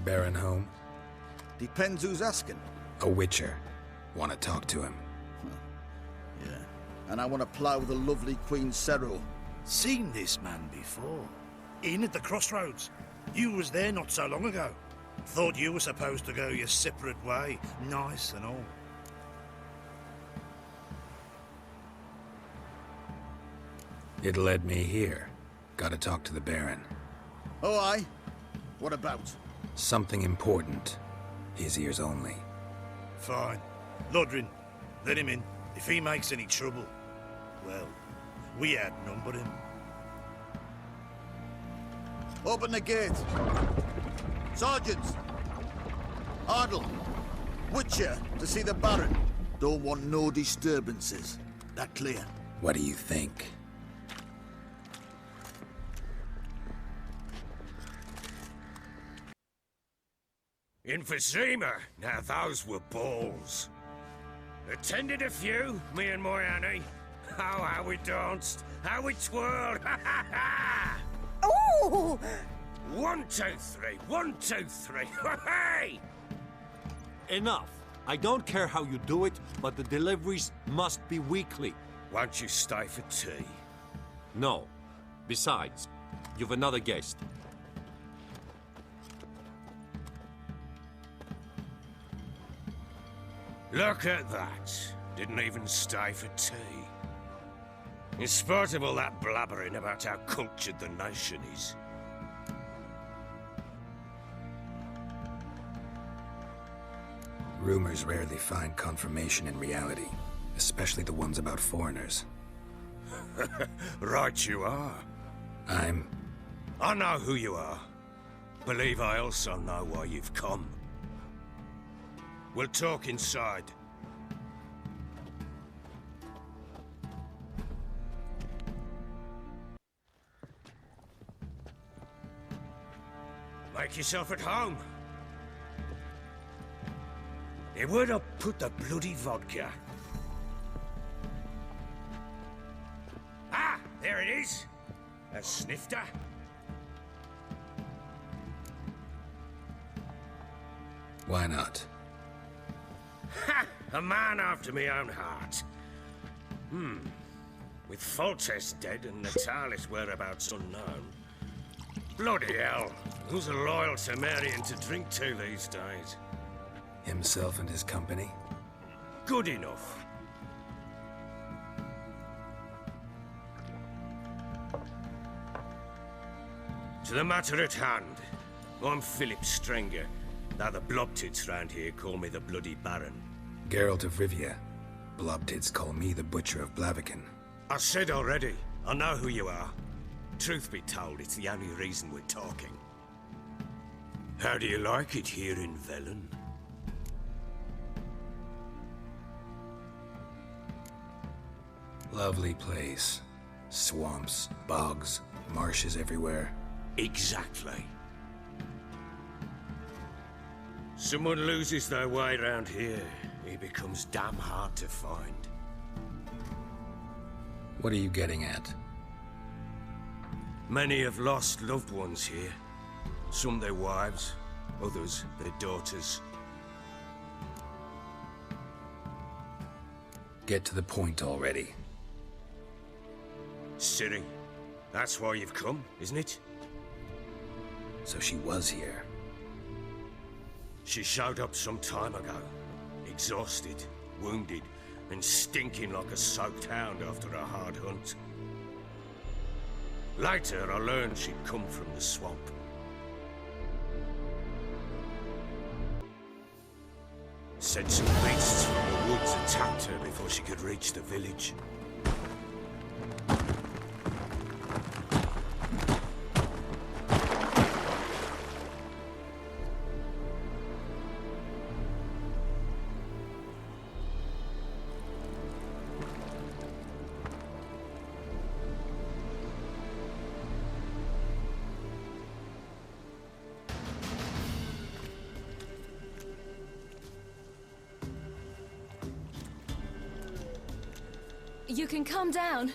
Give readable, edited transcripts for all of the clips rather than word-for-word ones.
Baron home? Depends who's asking. A witcher. Want to talk to him? Yeah. And I want to plough the lovely Queen Ciri. Seen this man before. In at the crossroads. You was there not so long ago. Thought you were supposed to go your separate way. Nice and all. It led me here. Gotta talk to the Baron. Oh, aye? What about? Something important. His ears only. Fine. Lodrin, let him in. If he makes any trouble, well, we outnumber him. Open the gate. Sergeants! Ardle! Witcher, to see the Baron. Don't want no disturbances. That clear? What do you think? Emphysema. Now those were balls. Attended a few, me and my Annie. Oh, how we danced, how we twirled. Ooh! 1, 2, 3, 1, 2, 3. Hey! Enough. I don't care how you do it, but the deliveries must be weekly. Won't you stay for tea? No. Besides, you've another guest. Look at that. Didn't even stay for tea. In spite of all that blabbering about how cultured the nation is. Rumors rarely find confirmation in reality, especially the ones about foreigners. Right you are. I know who you are. Believe I also know why you've come. We'll talk inside. Make yourself at home. Hey, where'd I put the bloody vodka? Ah, there it is. A snifter. Why not? Ha! A man after my own heart. With Foltest dead and Natalis whereabouts unknown. Bloody hell. Who's loyal to Marion to drink to these days? Himself and his company? Good enough. To the matter at hand. I'm Philip Strenger. Now the blobtits round here call me the Bloody Baron. Geralt of Rivia. Blobtits call me the Butcher of Blaviken. I said already, I know who you are. Truth be told, it's the only reason we're talking. How do you like it here in Velen? Lovely place. Swamps, bogs, marshes everywhere. Exactly. Someone loses their way around here, he becomes damn hard to find. What are you getting at? Many have lost loved ones here. Some their wives, others their daughters. Get to the point already. Ciri, that's why you've come, isn't it? So she was here. She showed up some time ago. Exhausted, wounded, and stinking like a soaked hound after a hard hunt. Later, I learned she'd come from the swamp. Said some beasts from the woods attacked her before she could reach the village. You can calm down.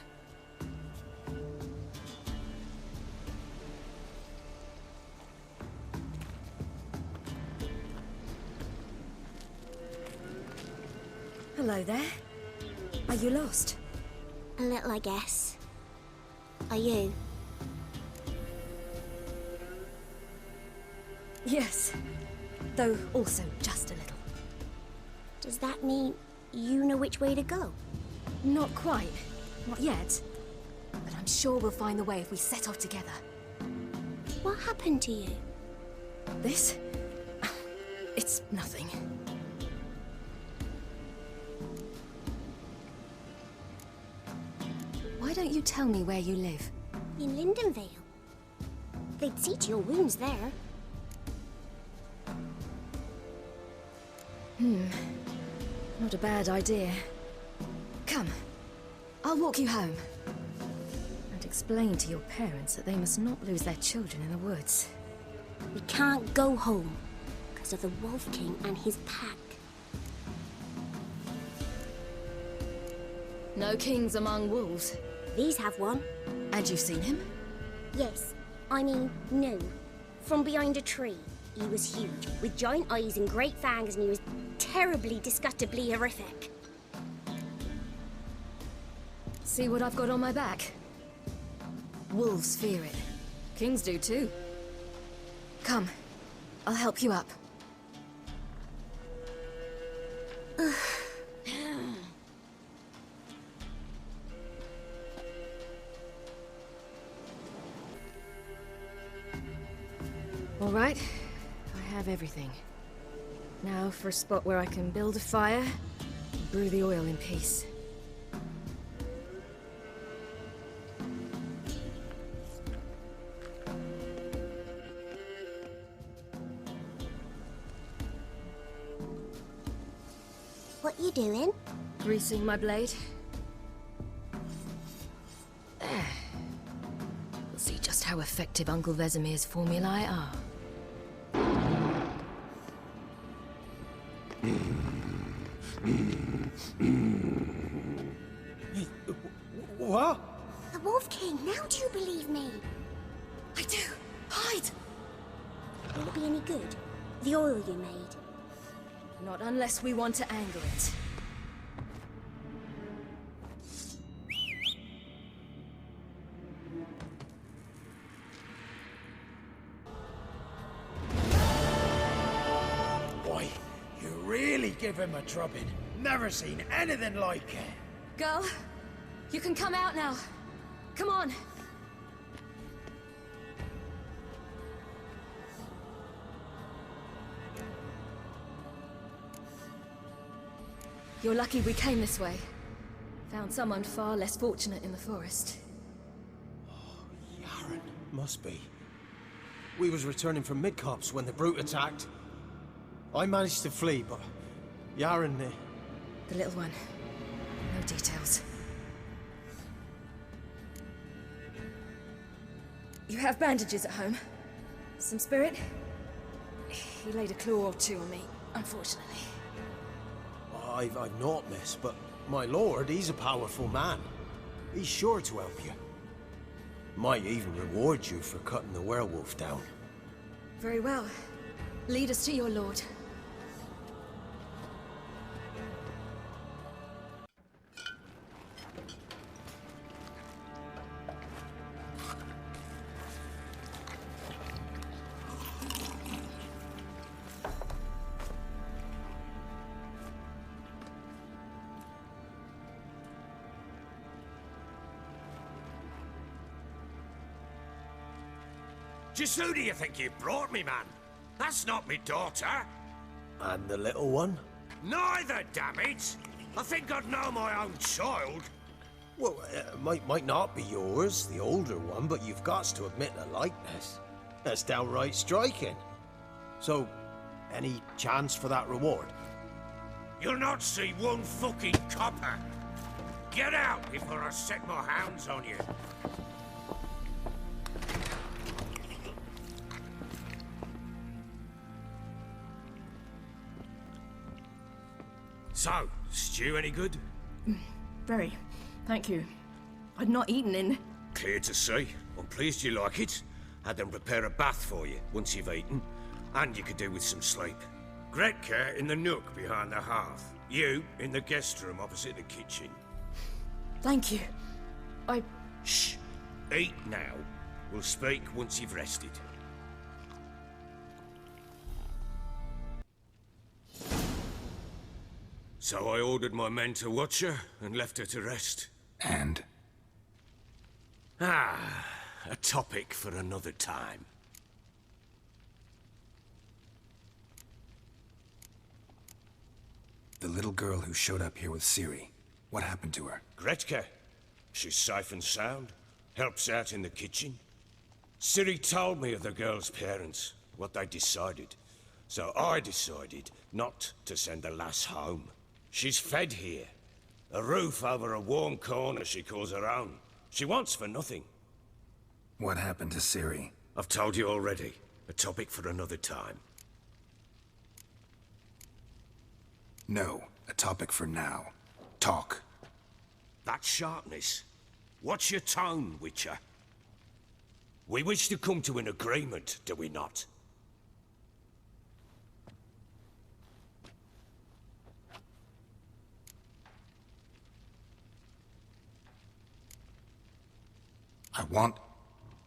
Hello there. Are you lost? A little, I guess. Are you? Yes. Though also just a little. Does that mean you know which way to go? Not quite. Not yet. But I'm sure we'll find the way if we set off together. What happened to you? This? It's nothing. Why don't you tell me where you live? In Lindenvale. They'd see to your wounds there. Not a bad idea. Come. I'll walk you home. And explain to your parents that they must not lose their children in the woods. We can't go home because of the Wolf King and his pack. No kings among wolves. These have one. And you've seen him? Yes. I mean, no. From behind a tree. He was huge, with giant eyes and great fangs, and he was terribly, disgustingly horrific. See what I've got on my back? Wolves fear it. Kings do too. Come. I'll help you up. All right. I have everything. Now for a spot where I can build a fire, brew the oil in peace. What you doing? Greasing my blade. There. We'll see just how effective Uncle Vesemir's formulae are. What? The Wolf King, now do you believe me? I do! Hide! Will it be any good? The oil you made? Not unless we want to anger it. Boy, you really give him a drubbing. Never seen anything like it. Girl, you can come out now. Come on. You're lucky we came this way. Found someone far less fortunate in the forest. Yaron, must be. We was returning from Midcops when the brute attacked. I managed to flee, but Yaron... The little one. No details. You have bandages at home? Some spirit? He laid a claw or two on me, unfortunately. I've not, miss, but my lord, he's a powerful man. He's sure to help you. Might even reward you for cutting the werewolf down. Very well. Lead us to your lord. Just who do you think you brought me, man? That's not me daughter. And the little one? Neither, damn it! I think I'd know my own child. Well, might not be yours, the older one, but you've got to admit a likeness. That's downright striking. So, any chance for that reward? You'll not see one fucking copper. Get out before I set my hounds on you. So, stew any good? Very. Thank you. I'd not eaten in... Clear to see. I'm pleased you like it. Had them prepare a bath for you once you've eaten. And you could do with some sleep. Great care in the nook behind the hearth. You, in the guest room opposite the kitchen. Thank you. Shh! Eat now. We'll speak once you've rested. So I ordered my men to watch her and left her to rest. And? A topic for another time. The little girl who showed up here with Ciri. What happened to her? Gretka. She's safe and sound. Helps out in the kitchen. Ciri told me of the girl's parents, what they decided. So I decided not to send the lass home. She's fed here. A roof over a warm corner she calls her own. She wants for nothing. What happened to Ciri? I've told you already. A topic for another time. No, a topic for now. Talk. That sharpness. What's your tone, Witcher? We wish to come to an agreement, do we not?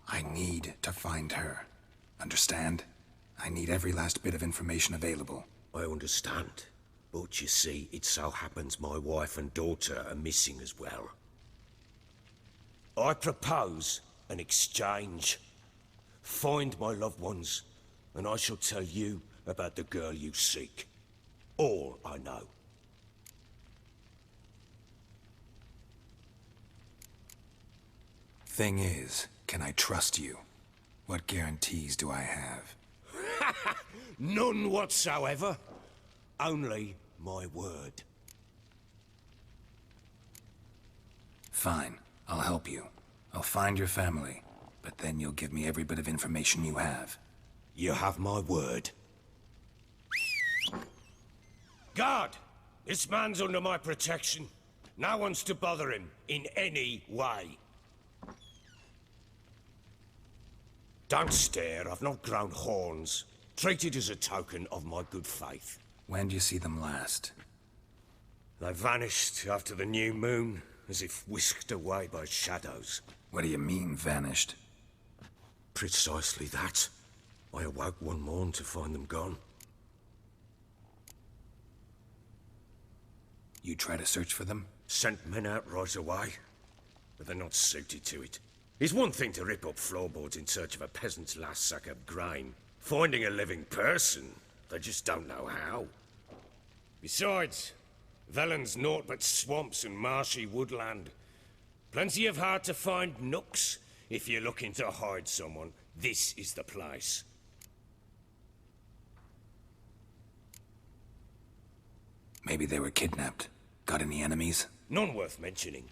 I need to find her. Understand? I need every last bit of information available. I understand. But you see, it so happens my wife and daughter are missing as well. I propose an exchange. Find my loved ones, and I shall tell you about the girl you seek. All I know. Thing is, can I trust you? What guarantees do I have? None whatsoever. Only my word. Fine, I'll help you. I'll find your family, but then you'll give me every bit of information you have. You have my word. Guard! This man's under my protection. No one's to bother him in any way. Don't stare, I've not grown horns. Treat it as a token of my good faith. When did you see them last? They vanished after the new moon, as if whisked away by shadows. What do you mean, vanished? Precisely that. I awoke one morn to find them gone. You try to search for them? Sent men out right away, but they're not suited to it. It's one thing to rip up floorboards in search of a peasant's last sack of grain. Finding a living person, they just don't know how. Besides, Velen's naught but swamps and marshy woodland. Plenty of hard-to-find nooks. If you're looking to hide someone, this is the place. Maybe they were kidnapped. Got any enemies? None worth mentioning.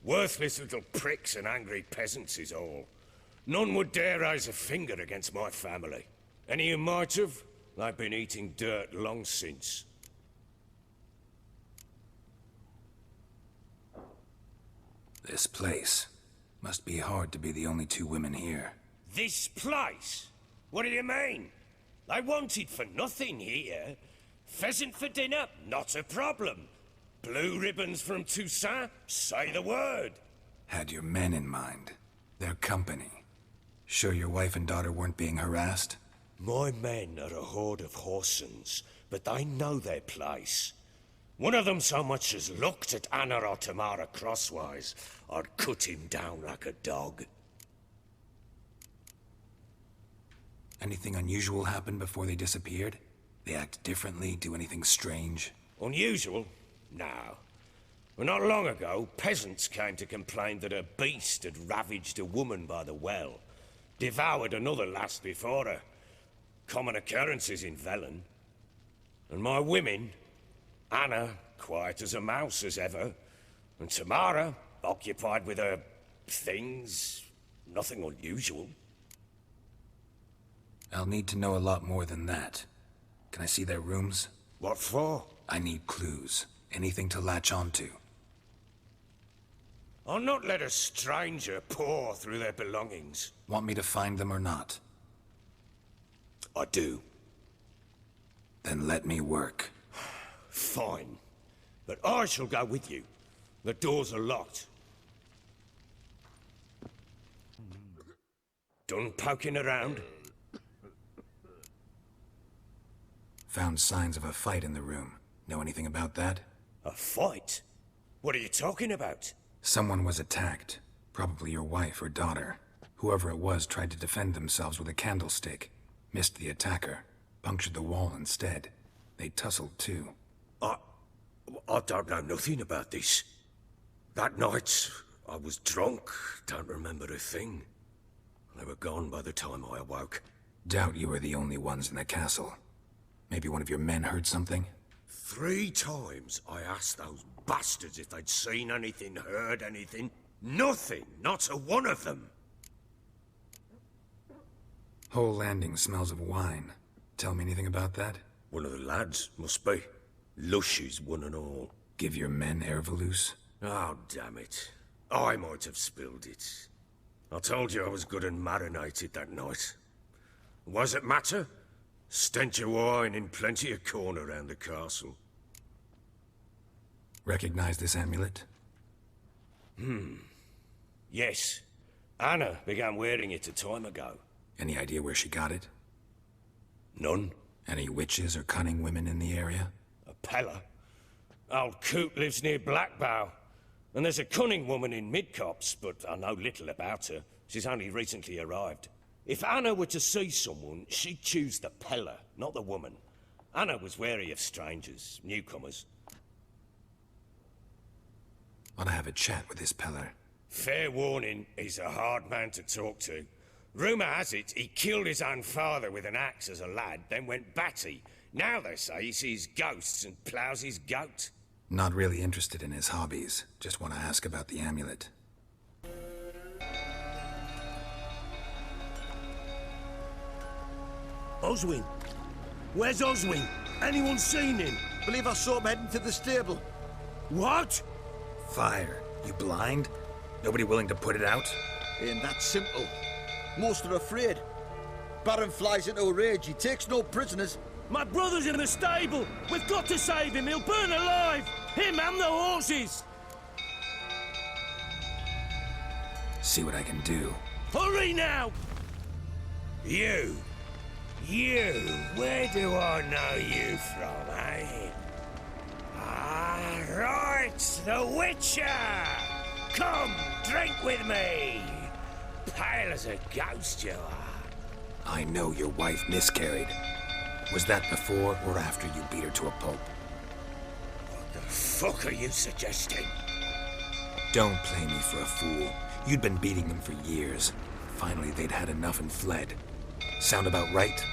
Worthless little pricks and angry peasants is all. None would dare raise a finger against my family. Any who might have, they've been eating dirt long since. This place. Must be hard to be the only two women here. This place? What do you mean? They wanted for nothing here. Pheasant for dinner? Not a problem. Blue ribbons from Toussaint? Say the word. Had your men in mind. Their company. Sure your wife and daughter weren't being harassed? My men are a horde of whoresons, but they know their place. One of them so much as looked at Anna or Tamara crosswise, I'd cut him down like a dog. Anything unusual happen before they disappeared? They act differently, do anything strange? Unusual? No. Well, not long ago, peasants came to complain that a beast had ravaged a woman by the well. Devoured another lass before her. Common occurrences in Velen. And my women... Anna, quiet as a mouse as ever. And Tamara, occupied with her... things... nothing unusual. I'll need to know a lot more than that. Can I see their rooms? What for? I need clues. Anything to latch onto. I'll not let a stranger pore through their belongings. Want me to find them or not? I do. Then let me work. Fine. but I shall go with you. The doors are locked. Done poking around? Found signs of a fight in the room. Know anything about that? A fight? What are you talking about? Someone was attacked. Probably your wife or daughter. Whoever it was tried to defend themselves with a candlestick. Missed the attacker. Punctured the wall instead. They tussled too. I don't know nothing about this. That night, I was drunk. Don't remember a thing. They were gone by the time I awoke. Doubt you were the only ones in the castle. Maybe one of your men heard something? 3 times I asked those bastards if they'd seen anything, heard anything. Nothing, not a one of them. Whole landing smells of wine. Tell me anything about that? One of the lads, must be. Lushes, one and all. Give your men Ervalus? Oh, damn it. I might have spilled it. I told you I was good and marinated that night. Was it matter? Stench of wine in plenty of corn around the castle. Recognize this amulet? Yes. Anna began wearing it a time ago. Any idea where she got it? None. Any witches or cunning women in the area? A Pella. Old Coot lives near Blackbow. And there's a cunning woman in Midcopse, but I know little about her. She's only recently arrived. If Anna were to see someone, she'd choose the Pella, not the woman. Anna was wary of strangers, newcomers. Ought to have a chat with this Peller. Fair warning, he's a hard man to talk to. Rumour has it he killed his own father with an axe as a lad, then went batty. Now they say he sees ghosts and ploughs his goat. Not really interested in his hobbies. Just want to ask about the amulet. Oswin? Where's Oswin? Anyone seen him? Believe I saw him heading to the stable. What? Fire. You blind? Nobody willing to put it out? Ain't that simple. Most are afraid. Baron flies into a rage. He takes no prisoners. My brother's in the stable. We've got to save him. He'll burn alive. Him and the horses. See what I can do. Hurry now! You, where do I know you from, eh? Ah, right, the Witcher! Come, drink with me! Pale as a ghost you are. I know your wife miscarried. Was that before or after you beat her to a pulp? What the fuck are you suggesting? Don't play me for a fool. You'd been beating them for years. Finally, they'd had enough and fled. Sound about right?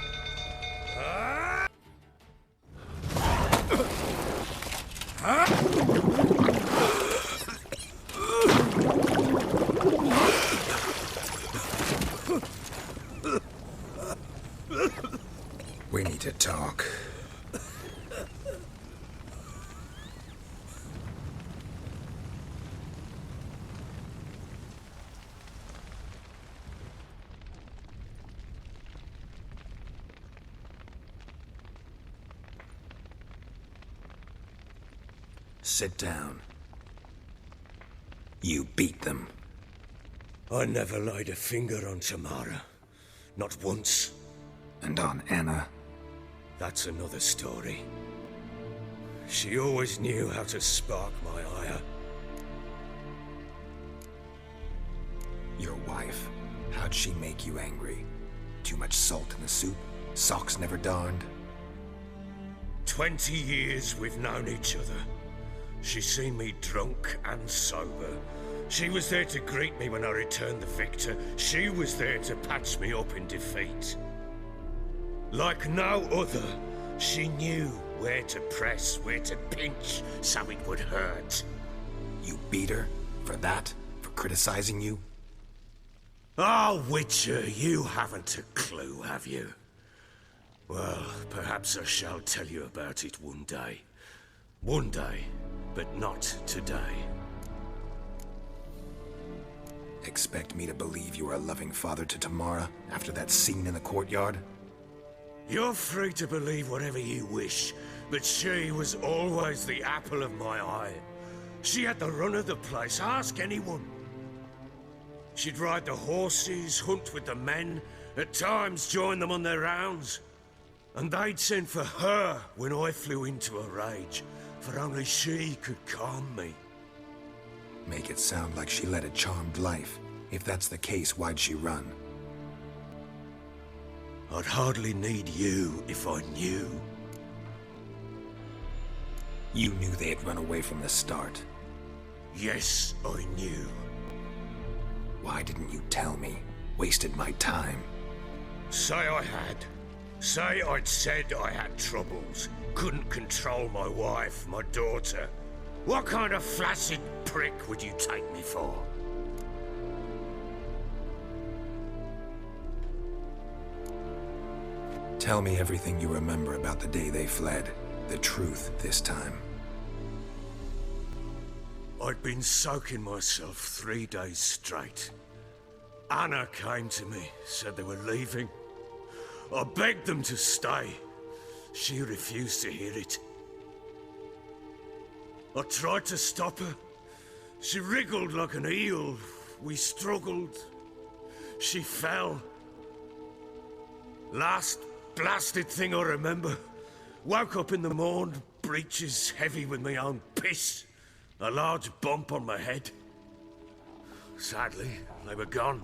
We need to talk. Sit down. You beat them. I never laid a finger on Tamara. Not once. And on Anna. That's another story. She always knew how to spark my ire. Your wife. How'd she make you angry? Too much salt in the soup? Socks never darned? 20 years we've known each other. She's seen me drunk and sober. She was there to greet me when I returned the victor. She was there to patch me up in defeat. Like no other, she knew where to press, where to pinch, so it would hurt. You beat her? For that? For criticizing you? Oh, Witcher, you haven't a clue, have you? Well, perhaps I shall tell you about it one day. One day, but not today. Expect me to believe you are a loving father to Tamara after that scene in the courtyard? You're free to believe whatever you wish, But she was always the apple of my eye. She had the run of the place, ask anyone. She'd ride the horses, hunt with the men, at times join them on their rounds. And they'd send for her when I flew into a rage, for only she could calm me. Make it sound like she led a charmed life. If that's the case, why'd she run? I'd hardly need you if I knew. You knew they had run away from the start. Yes, I knew. Why didn't you tell me? Wasted my time. Say I had. Say I'd said I had troubles. Couldn't control my wife, my daughter. What kind of flaccid prick would you take me for? Tell me everything you remember about the day they fled. The truth this time. I'd been soaking myself 3 days straight. Anna came to me, said they were leaving. I begged them to stay. She refused to hear it. I tried to stop her. She wriggled like an eel. We struggled. She fell. Last blasted thing I remember. Woke up in the morn, breeches heavy with my own piss. A large bump on my head. Sadly, they were gone.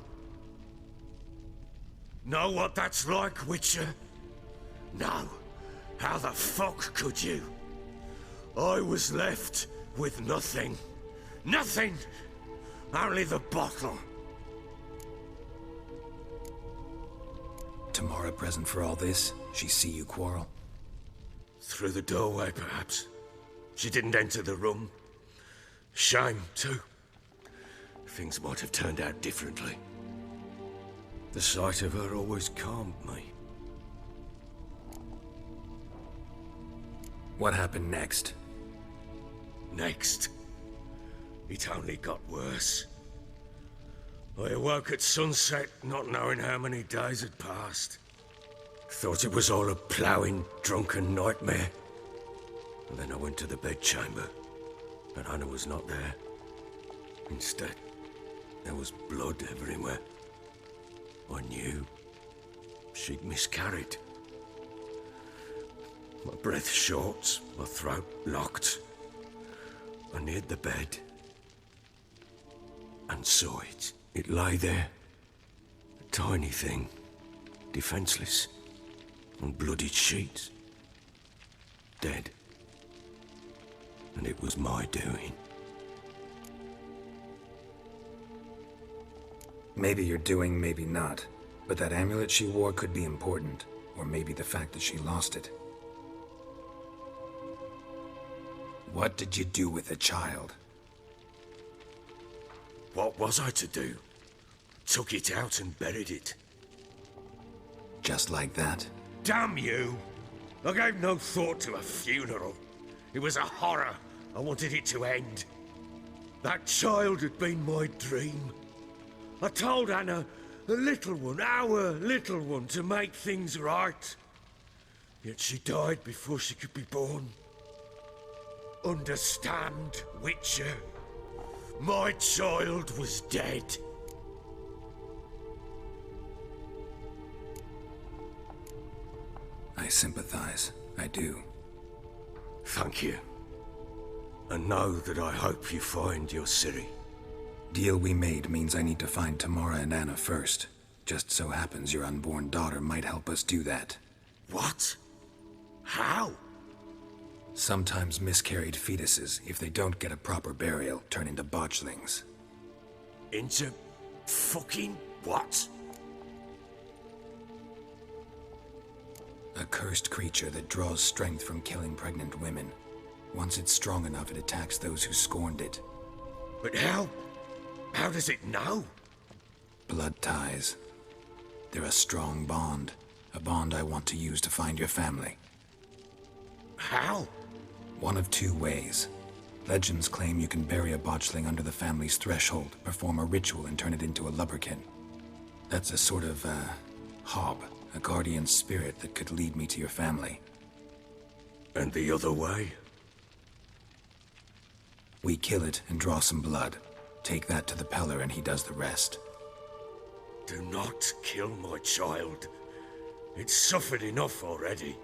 Know what that's like, Witcher? No. How the fuck could you? I was left with nothing. Nothing! Only the bottle. Tamara present for all this? She see you quarrel? Through the doorway, perhaps. She didn't enter the room. Shame, too. Things might have turned out differently. The sight of her always calmed me. What happened next? Next? It only got worse. I awoke at sunset, not knowing how many days had passed. Thought it was all a ploughing, drunken nightmare. And then I went to the bedchamber, but Anna was not there. Instead, there was blood everywhere. I knew she'd miscarried. My breath short, my throat locked. I neared the bed and saw it. It lay there, a tiny thing, defenseless, on bloodied sheets, dead. And it was my doing. Maybe you're doing, maybe not. But that amulet she wore could be important. Or maybe the fact that she lost it. What did you do with the child? What was I to do? Took it out and buried it. Just like that? Damn you! I gave no thought to a funeral. It was a horror. I wanted it to end. That child had been my dream. I told Anna, the little one, our little one, to make things right. Yet she died before she could be born. Understand, Witcher? My child was dead. I sympathize. I do. Thank you. And know that I hope you find your Ciri. Deal we made means I need to find Tamara and Anna first. Just so happens your unborn daughter might help us do that. What? How? Sometimes miscarried fetuses, if they don't get a proper burial, turn into botchlings. Into fucking what? A cursed creature that draws strength from killing pregnant women. Once it's strong enough, it attacks those who scorned it. But how? How does it know? Blood ties. They're a strong bond. A bond I want to use to find your family. How? One of two ways. Legends claim you can bury a botchling under the family's threshold, perform a ritual, and turn it into a lubberkin. That's a sort of, hob, a guardian spirit that could lead me to your family. And the other way? We kill it and draw some blood. Take that to the Peller and he does the rest. Do not kill my child. It's suffered enough already.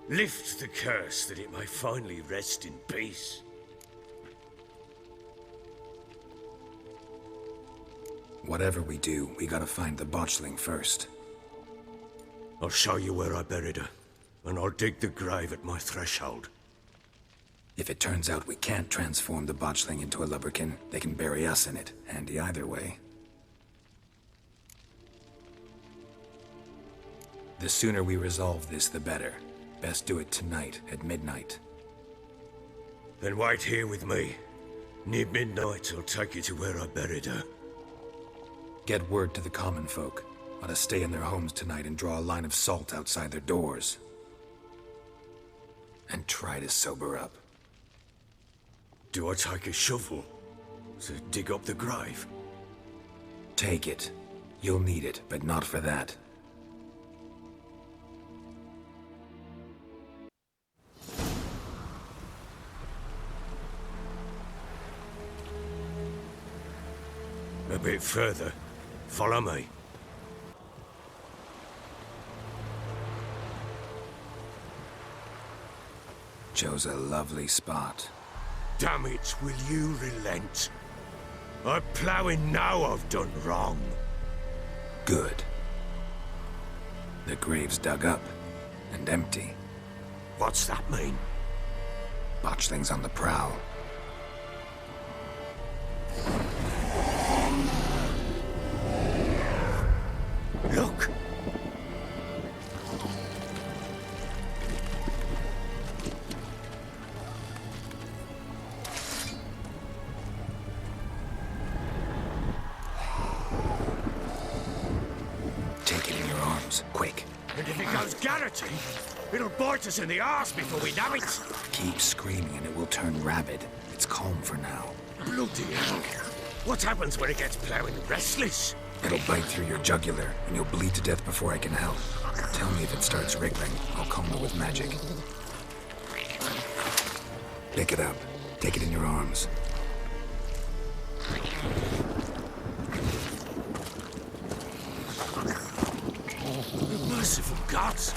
Lift the curse that it may finally rest in peace. Whatever we do, we gotta find the botchling first. I'll show you where I buried her, and I'll dig the grave at my threshold. If it turns out we can't transform the botchling into a lubberkin, they can bury us in it. Handy either way. The sooner we resolve this, the better. Best do it tonight, at midnight. Then wait here with me. Near midnight, I'll take you to where I buried her. Get word to the common folk. Ought to stay in their homes tonight and draw a line of salt outside their doors. And try to sober up. Do I take a shovel to dig up the grave? Take it. You'll need it, but not for that. A bit further. Follow me. Chose a lovely spot. Damn it, will you relent? I'm ploughing now I've done wrong. Good. The grave's dug up and empty. What's that mean? Botchling's on the prowl. Look! Take it in your arms, quick. And if it goes garroty, it'll bite us in the arse before we know it. Keep screaming and it will turn rabid. It's calm for now. Bloody hell. What happens when it gets ploughing restless? It'll bite through your jugular, and you'll bleed to death before I can help. Tell me if it starts wriggling. I'll calm it with magic. Pick it up. Take it in your arms. Merciful gods!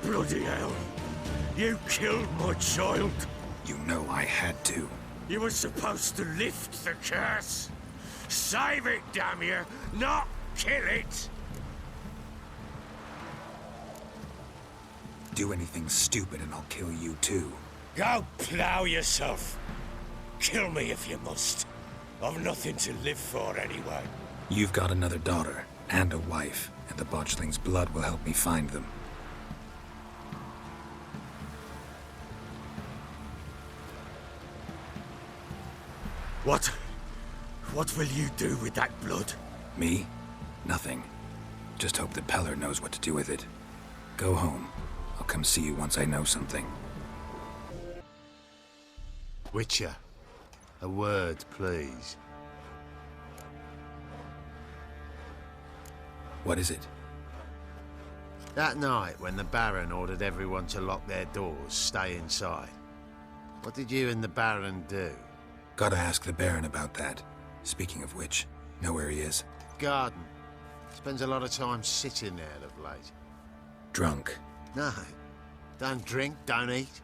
Bloody hell! You killed my child! You know I had to. You were supposed to lift the curse! Save it, damn you! Not kill it! Do anything stupid and I'll kill you too. Go plough yourself! Kill me if you must. I've nothing to live for anyway. You've got another daughter, and a wife, and the botchling's blood will help me find them. What will you do with that blood? Me? Nothing. Just hope the Peller knows what to do with it. Go home. I'll come see you once I know something. Witcher, a word, please. What is it? That night when the Baron ordered everyone to lock their doors, stay inside. What did you and the Baron do? Gotta ask the Baron about that. Speaking of which, know where he is? Garden. Spends a lot of time sitting there of late. Drunk. No. Don't drink, don't eat.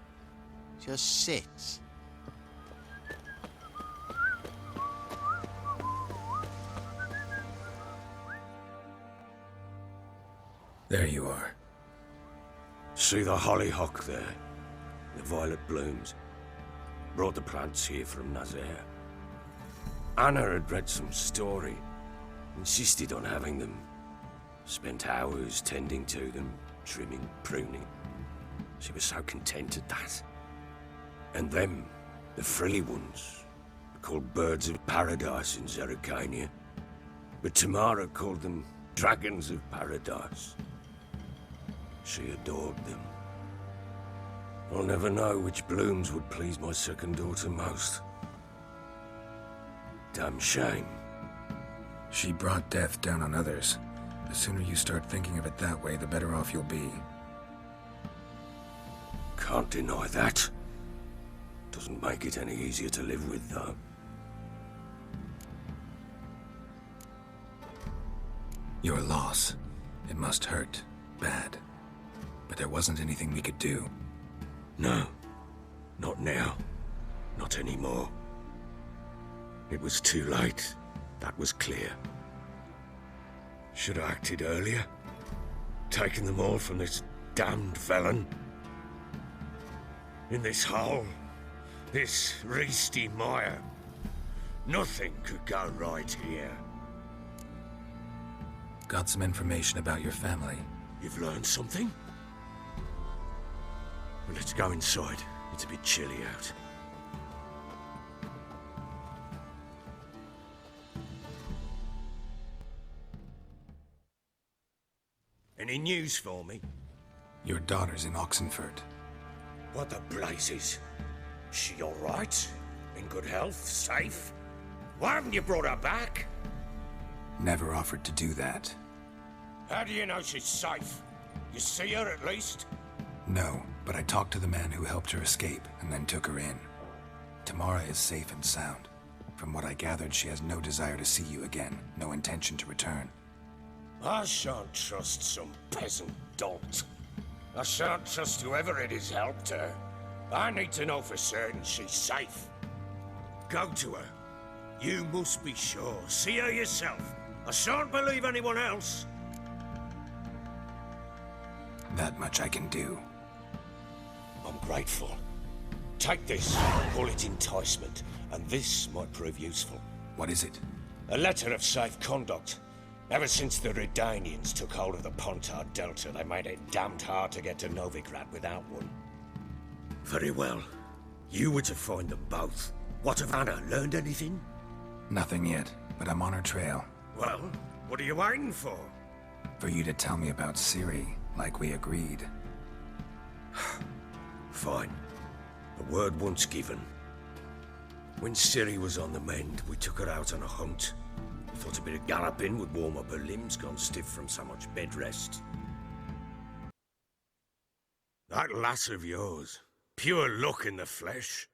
Just sits. There you are. See the hollyhock there? The violet blooms. Brought the plants here from Nazaire. Anna had read some story. Insisted on having them. Spent hours tending to them, trimming, pruning. She was so content at that. And them, the frilly ones, called birds of paradise in Zerrikania, but Tamara called them dragons of paradise. She adored them. I'll never know which blooms would please my second daughter most. Damn shame. She brought death down on others. The sooner you start thinking of it that way, the better off you'll be. Can't deny that. Doesn't make it any easier to live with, though. Your loss. It must hurt. Bad. But there wasn't anything we could do. No. Not now. Not anymore. It was too late. That was clear. Should have acted earlier. Taken them all from this damned felon. In this hole. This reesty mire. Nothing could go right here. Got some information about your family. You've learned something? Well, let's go inside. It's a bit chilly out. Any news for me? Your daughter's in Oxenford. What the blazes? She all right? In good health? Safe? Why haven't you brought her back? Never offered to do that. How do you know she's safe? You see her at least? No, but I talked to the man who helped her escape and then took her in. Tamara is safe and sound. From what I gathered, she has no desire to see you again, no intention to return. I shan't trust some peasant dolt. I shan't trust whoever it is helped her. I need to know for certain she's safe. Go to her. You must be sure. See her yourself. I shan't believe anyone else. That much I can do. I'm grateful. Take this. Call it enticement. And this might prove useful. What is it? A letter of safe conduct. Ever since the Redanians took hold of the Pontard Delta, they made it damned hard to get to Novigrad without one. Very well. You were to find them both. What of Anna? Learned anything? Nothing yet, but I'm on her trail. Well, what are you waiting for? For you to tell me about Ciri, like we agreed. Fine. A word once given. When Ciri was on the mend, we took her out on a hunt. Thought a bit of galloping would warm up her limbs, gone stiff from so much bed rest. That lass of yours, pure luck in the flesh.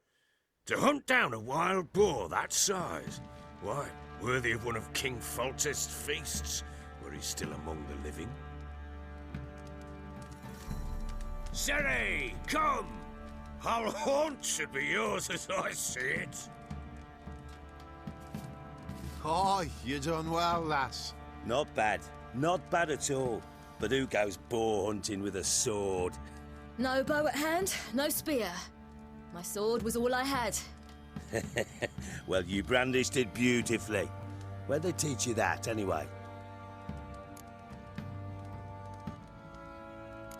To hunt down a wild boar that size, why, worthy of one of King Foltest's feasts, where he's still among the living. Serie, come! Our haunt should be yours as I see it. Oh, you done well, lass. Not bad. Not bad at all. But who goes boar hunting with a sword? No bow at hand, no spear. My sword was all I had. Well, you brandished it beautifully. Where'd they teach you that, anyway?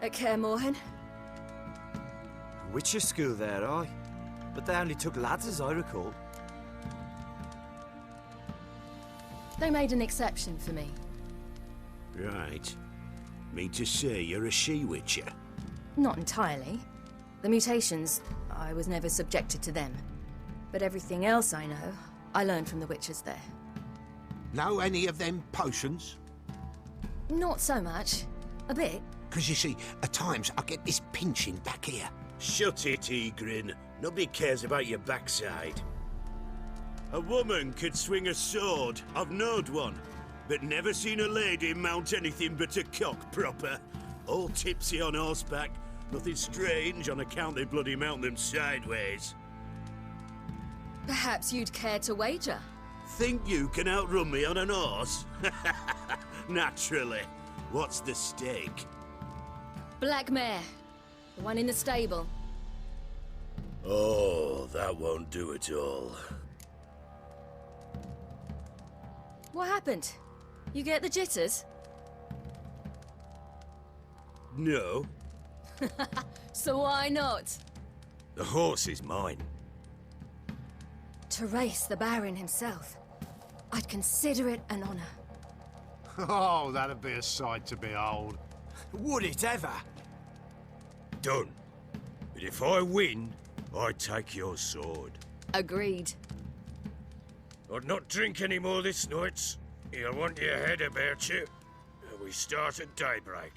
At Kaer Morhen. Witcher school there, aye. But they only took lads, as I recall. They made an exception for me. Right. Mean to say you're a she-witcher? Not entirely. The mutations, I was never subjected to them. But everything else I know, I learned from the witches there. Know any of them potions? Not so much. A bit. Because you see, at times I get this pinching back here. Shut it, Egrin. Nobody cares about your backside. A woman could swing a sword. I've knowed one. But never seen a lady mount anything but a cock proper. All tipsy on horseback. Nothing strange on account they bloody mount them sideways. Perhaps you'd care to wager? Think you can outrun me on an horse? Naturally. What's the stake? Black mare. The one in the stable. Oh, that won't do it all. What happened? You get the jitters? No. So why not? The horse is mine. To race the Baron himself, I'd consider it an honor. Oh, that'd be a sight to behold. Would it ever? Done. But if I win, I take your sword. Agreed. I'd not drink any more this night. You'll want your head about you. We start at daybreak.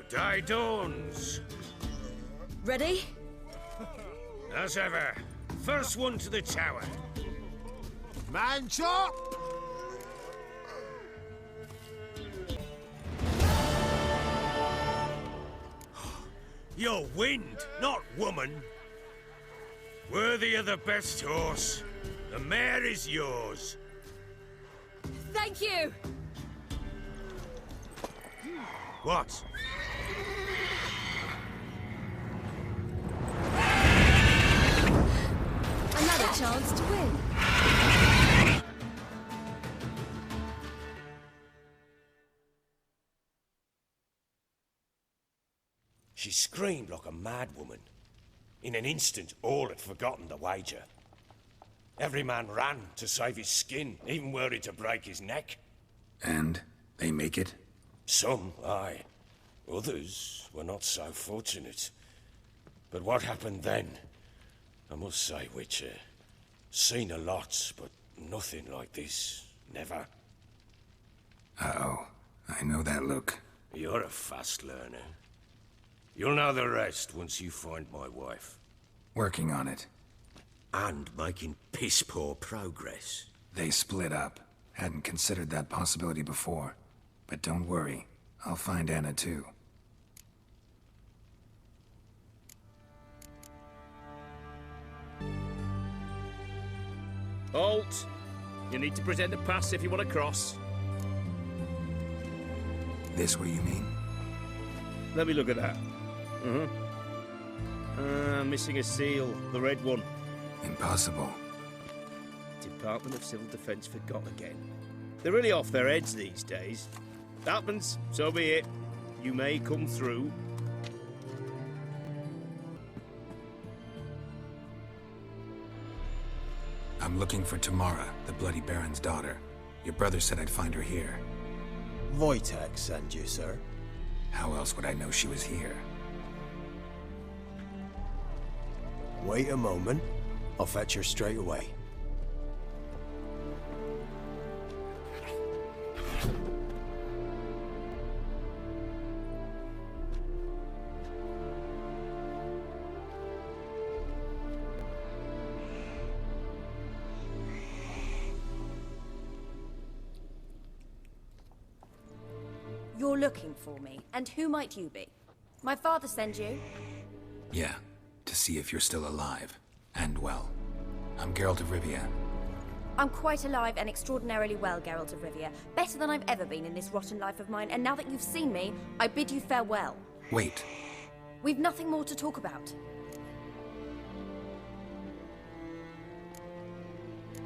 The day dawns. Ready? As ever, first one to the tower. Man chop! You're wind, not woman. Worthy of the best horse. The mare is yours. Thank you! What? Another chance to win. She screamed like a mad woman. In an instant, all had forgotten the wager. Every man ran to save his skin, even were it to break his neck. And they make it? Some, aye. Others were not so fortunate. But what happened then? I must say, Witcher, seen a lot, but nothing like this. Never. Uh-oh. I know that look. You're a fast learner. You'll know the rest once you find my wife. Working on it. And making piss-poor progress. They split up. Hadn't considered that possibility before. But don't worry. I'll find Anna too. Halt! You need to present a pass if you want to cross. This what you mean? Let me look at that. Missing a seal, the red one. Impossible. Department of Civil Defence forgot again. They're really off their heads these days. Happens, so be it. You may come through. I'm looking for Tamara, the Bloody Baron's daughter. Your brother said I'd find her here. Wojtek sent you, sir. How else would I know she was here? Wait a moment. I'll fetch her straight away. You're looking for me, and who might you be? My father send you? Yeah, to see if you're still alive. And well. I'm Geralt of Rivia. I'm quite alive and extraordinarily well, Geralt of Rivia. Better than I've ever been in this rotten life of mine, and now that you've seen me, I bid you farewell. Wait. We've nothing more to talk about.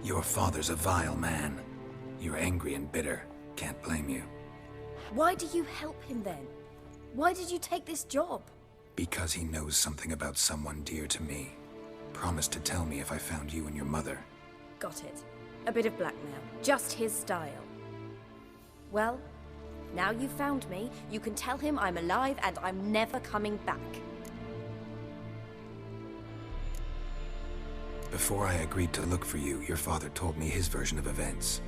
Your father's a vile man. You're angry and bitter. Can't blame you. Why do you help him then? Why did you take this job? Because he knows something about someone dear to me. Promised to tell me if I found you and your mother. Got it. A bit of blackmail. Just his style. Well, now you've found me, you can tell him I'm alive and I'm never coming back. Before I agreed to look for you, your father told me his version of events.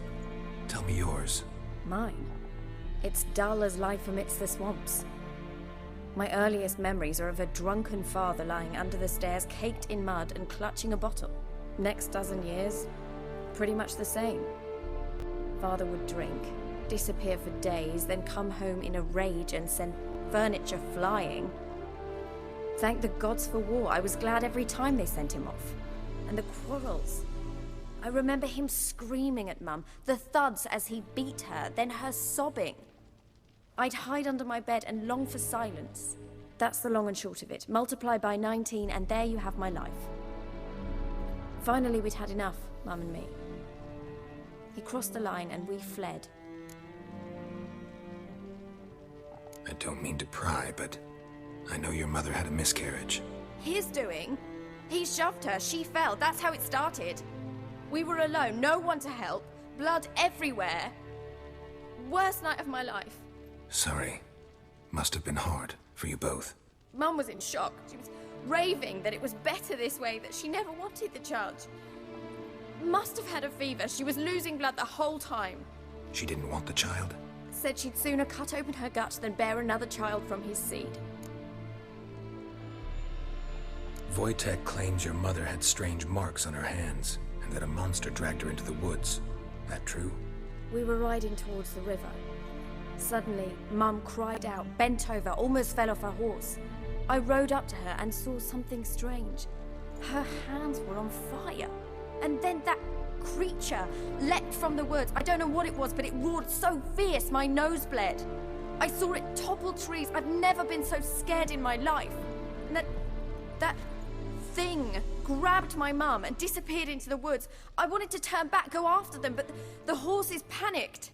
Tell me yours. Mine? It's dull as life amidst the swamps. My earliest memories are of a drunken father lying under the stairs, caked in mud and clutching a bottle. Next dozen years, pretty much the same. Father would drink, disappear for days, then come home in a rage and send furniture flying. Thank the gods for war. I was glad every time they sent him off. And the quarrels. I remember him screaming at Mum, the thuds as he beat her, then her sobbing. I'd hide under my bed and long for silence. That's the long and short of it. Multiply by 19 and there you have my life. Finally, we'd had enough, Mum and me. He crossed the line and we fled. I don't mean to pry, but I know your mother had a miscarriage. His doing? He shoved her, she fell, that's how it started. We were alone, no one to help, blood everywhere. Worst night of my life. Sorry. Must have been hard for you both. Mum was in shock. She was raving that it was better this way, that she never wanted the child. Must have had a fever. She was losing blood the whole time. She didn't want the child? Said she'd sooner cut open her gut than bear another child from his seed. Wojtek claims your mother had strange marks on her hands, and that a monster dragged her into the woods. That true? We were riding towards the river. Suddenly, Mum cried out, bent over, almost fell off her horse. I rode up to her and saw something strange. Her hands were on fire. And then that creature leapt from the woods. I don't know what it was, but it roared so fierce my nose bled. I saw it topple trees. I've never been so scared in my life. And that thing grabbed my mum and disappeared into the woods. I wanted to turn back, go after them, but the horses panicked.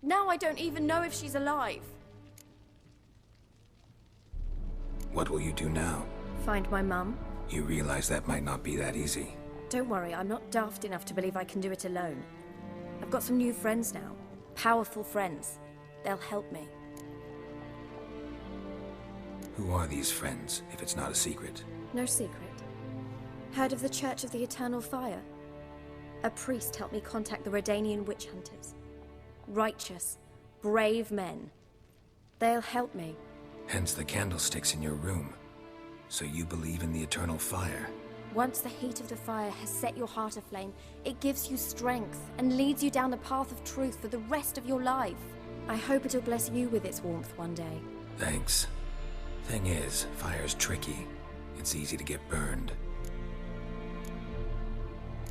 Now I don't even know if she's alive. What will you do now? Find my mum. You realize that might not be that easy. Don't worry, I'm not daft enough to believe I can do it alone. I've got some new friends now. Powerful friends. They'll help me. Who are these friends, if it's not a secret? No secret. Heard of the Church of the Eternal Fire? A priest helped me contact the Redanian witch hunters. Righteous, brave men. They'll help me. Hence the candlesticks in your room. So you believe in the eternal fire? Once the heat of the fire has set your heart aflame, it gives you strength and leads you down the path of truth for the rest of your life. I hope it'll bless you with its warmth one day. Thanks. Thing is, fire's tricky. It's easy to get burned.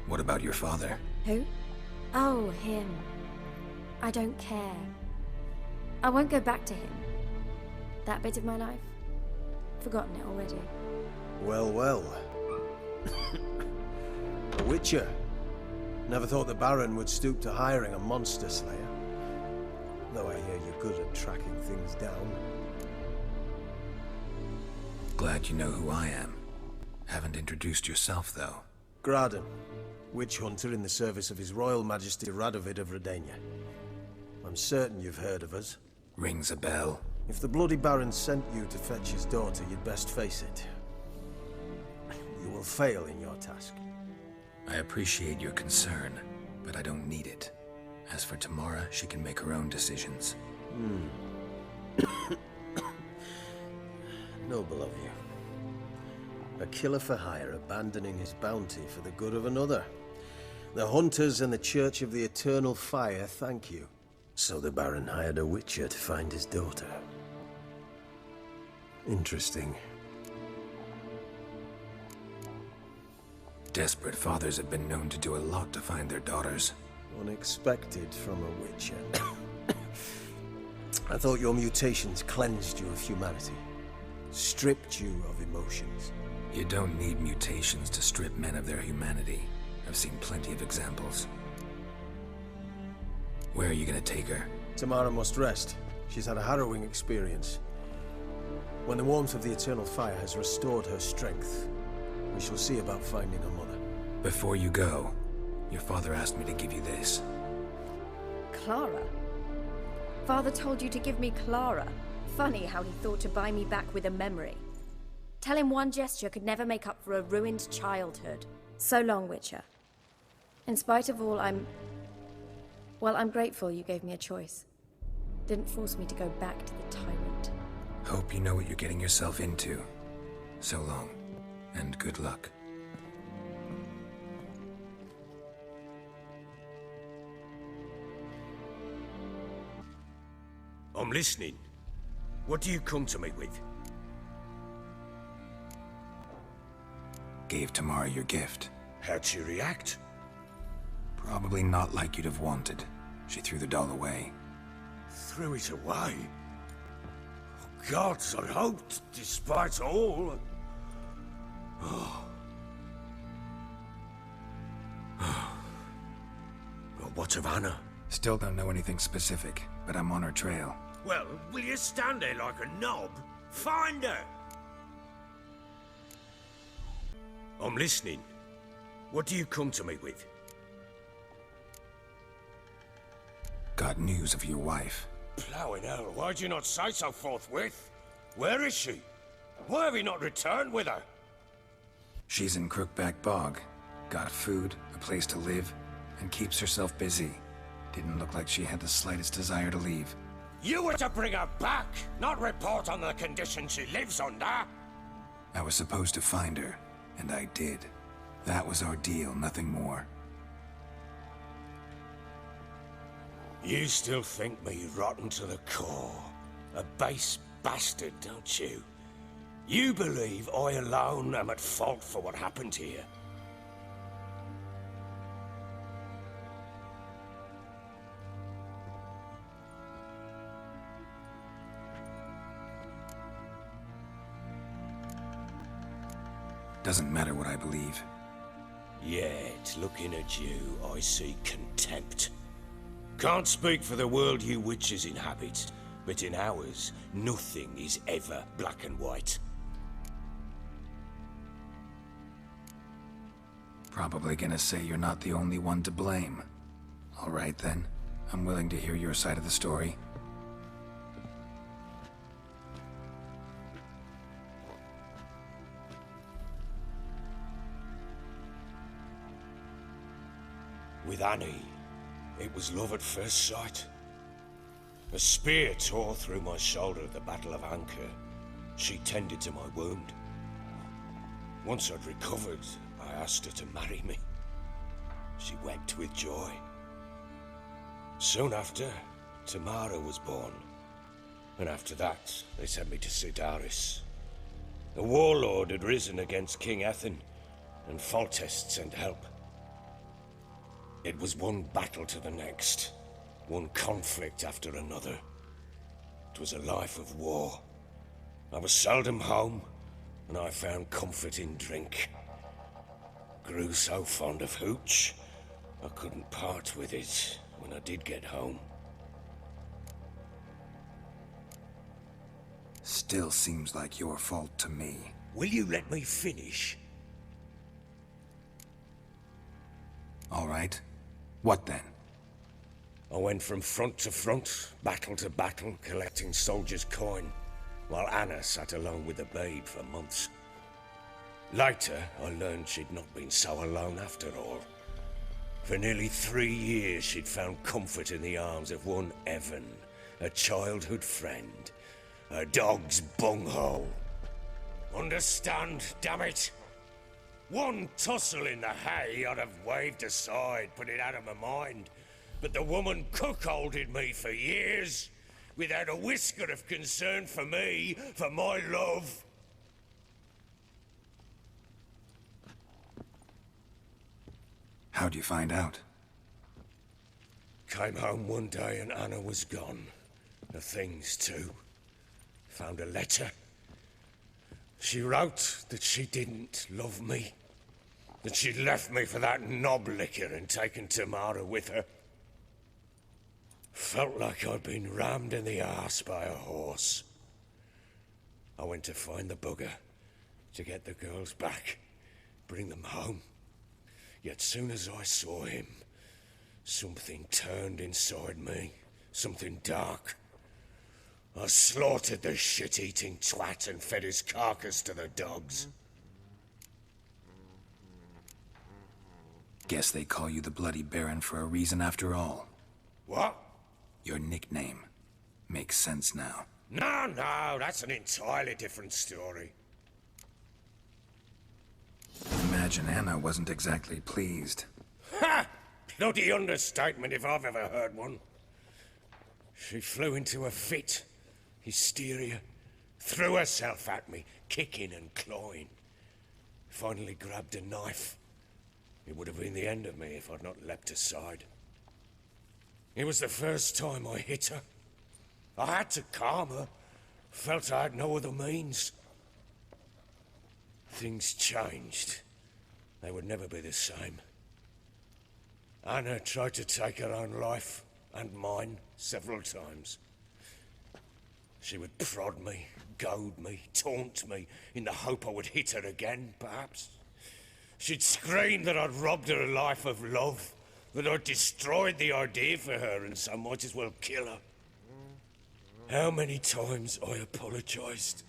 What about your father? Who? Oh, him. I don't care. I won't go back to him. That bit of my life? Forgotten it already. Well, well. A witcher. Never thought the Baron would stoop to hiring a monster slayer. Though I hear you're good at tracking things down. Glad you know who I am. Haven't introduced yourself, though. Graden, witch hunter in the service of His Royal Majesty Radovid of Redania. I'm certain you've heard of us. Rings a bell. If the bloody Baron sent you to fetch his daughter, you'd best face it. You will fail in your task. I appreciate your concern, but I don't need it. As for Tamara, she can make her own decisions. Noble of you. A killer for hire abandoning his bounty for the good of another. The hunters and the Church of the Eternal Fire thank you. So the Baron hired a witcher to find his daughter. Interesting. Desperate fathers have been known to do a lot to find their daughters. Unexpected from a witcher. I thought your mutations cleansed you of humanity. Stripped you of emotions. You don't need mutations to strip men of their humanity. I've seen plenty of examples. Where are you gonna take her? Tamara must rest. She's had a harrowing experience. When the warmth of the Eternal Fire has restored her strength, we shall see about finding her mother. Before you go, your father asked me to give you this. Clara? Father told you to give me Clara. Funny how he thought to buy me back with a memory. Tell him one gesture could never make up for a ruined childhood. So long, Witcher. In spite of all, I'm grateful you gave me a choice. Didn't force me to go back to the tyrant. Hope you know what you're getting yourself into. So long, and good luck. I'm listening. What do you come to me with? Gave Tamara your gift. How'd she react? Probably not like you'd have wanted. She threw the doll away. Threw it away? Oh, gods, I hoped, despite all... Oh. Well, what of Anna? Still don't know anything specific, but I'm on her trail. Well, will you stand there like a knob? Find her! I'm listening. What do you come to me with? Got news of your wife. Plowing hell, why'd you not say so forthwith? Where is she? Why have you not returned with her? She's in Crookback Bog. Got food, a place to live, and keeps herself busy. Didn't look like she had the slightest desire to leave. You were to bring her back, not report on the conditions she lives under. I was supposed to find her, and I did. That was our deal, nothing more. You still think me rotten to the core. A base bastard, don't you? You believe I alone am at fault for what happened here. Doesn't matter what I believe. Yet, looking at you, I see contempt. Can't speak for the world you witches inhabit, but in ours, nothing is ever black and white. Probably gonna say you're not the only one to blame. All right then, I'm willing to hear your side of the story. With Annie, it was love at first sight. A spear tore through my shoulder at the Battle of Anchor. She tended to my wound. Once I'd recovered, I asked her to marry me. She wept with joy. Soon after, Tamara was born. And after that, they sent me to Sidaris. A warlord had risen against King Ethan, and Foltest sent help. It was one battle to the next, one conflict after another. It was a life of war. I was seldom home, and I found comfort in drink. Grew so fond of hooch, I couldn't part with it when I did get home. Still seems like your fault to me. Will you let me finish? All right. What then? I went from front to front, battle to battle, collecting soldiers' coin, while Anna sat alone with the babe for months. Later, I learned she'd not been so alone after all. For nearly 3 years, she'd found comfort in the arms of one Evan, a childhood friend, a dog's bunghole. Understand, damn it? One tussle in the hay I'd have waved aside, put it out of my mind. But the woman cuckolded me for years, without a whisker of concern for me, for my love. How'd you find out? Came home one day and Anna was gone. The things too. Found a letter. She wrote that she didn't love me. That she'd left me for that knob licker and taken Tamara with her. Felt like I'd been rammed in the arse by a horse. I went to find the bugger, to get the girls back, bring them home. Yet soon as I saw him, something turned inside me, something dark. I slaughtered the shit-eating twat and fed his carcass to the dogs. Guess they call you the Bloody Baron for a reason after all. What? Your nickname. Makes sense now. No, that's an entirely different story. Imagine Anna wasn't exactly pleased. Ha! Bloody understatement if I've ever heard one. She flew into a fit. Hysteria. Threw herself at me, kicking and clawing. Finally grabbed a knife. It would have been the end of me if I'd not leapt aside. It was the first time I hit her. I had to calm her. Felt I had no other means. Things changed. They would never be the same. Anna tried to take her own life, and mine, several times. She would prod me, goad me, taunt me, in the hope I would hit her again, perhaps. She'd scream that I'd robbed her life of love, that I'd destroyed the idea for her, and so might as well kill her. How many times I apologized.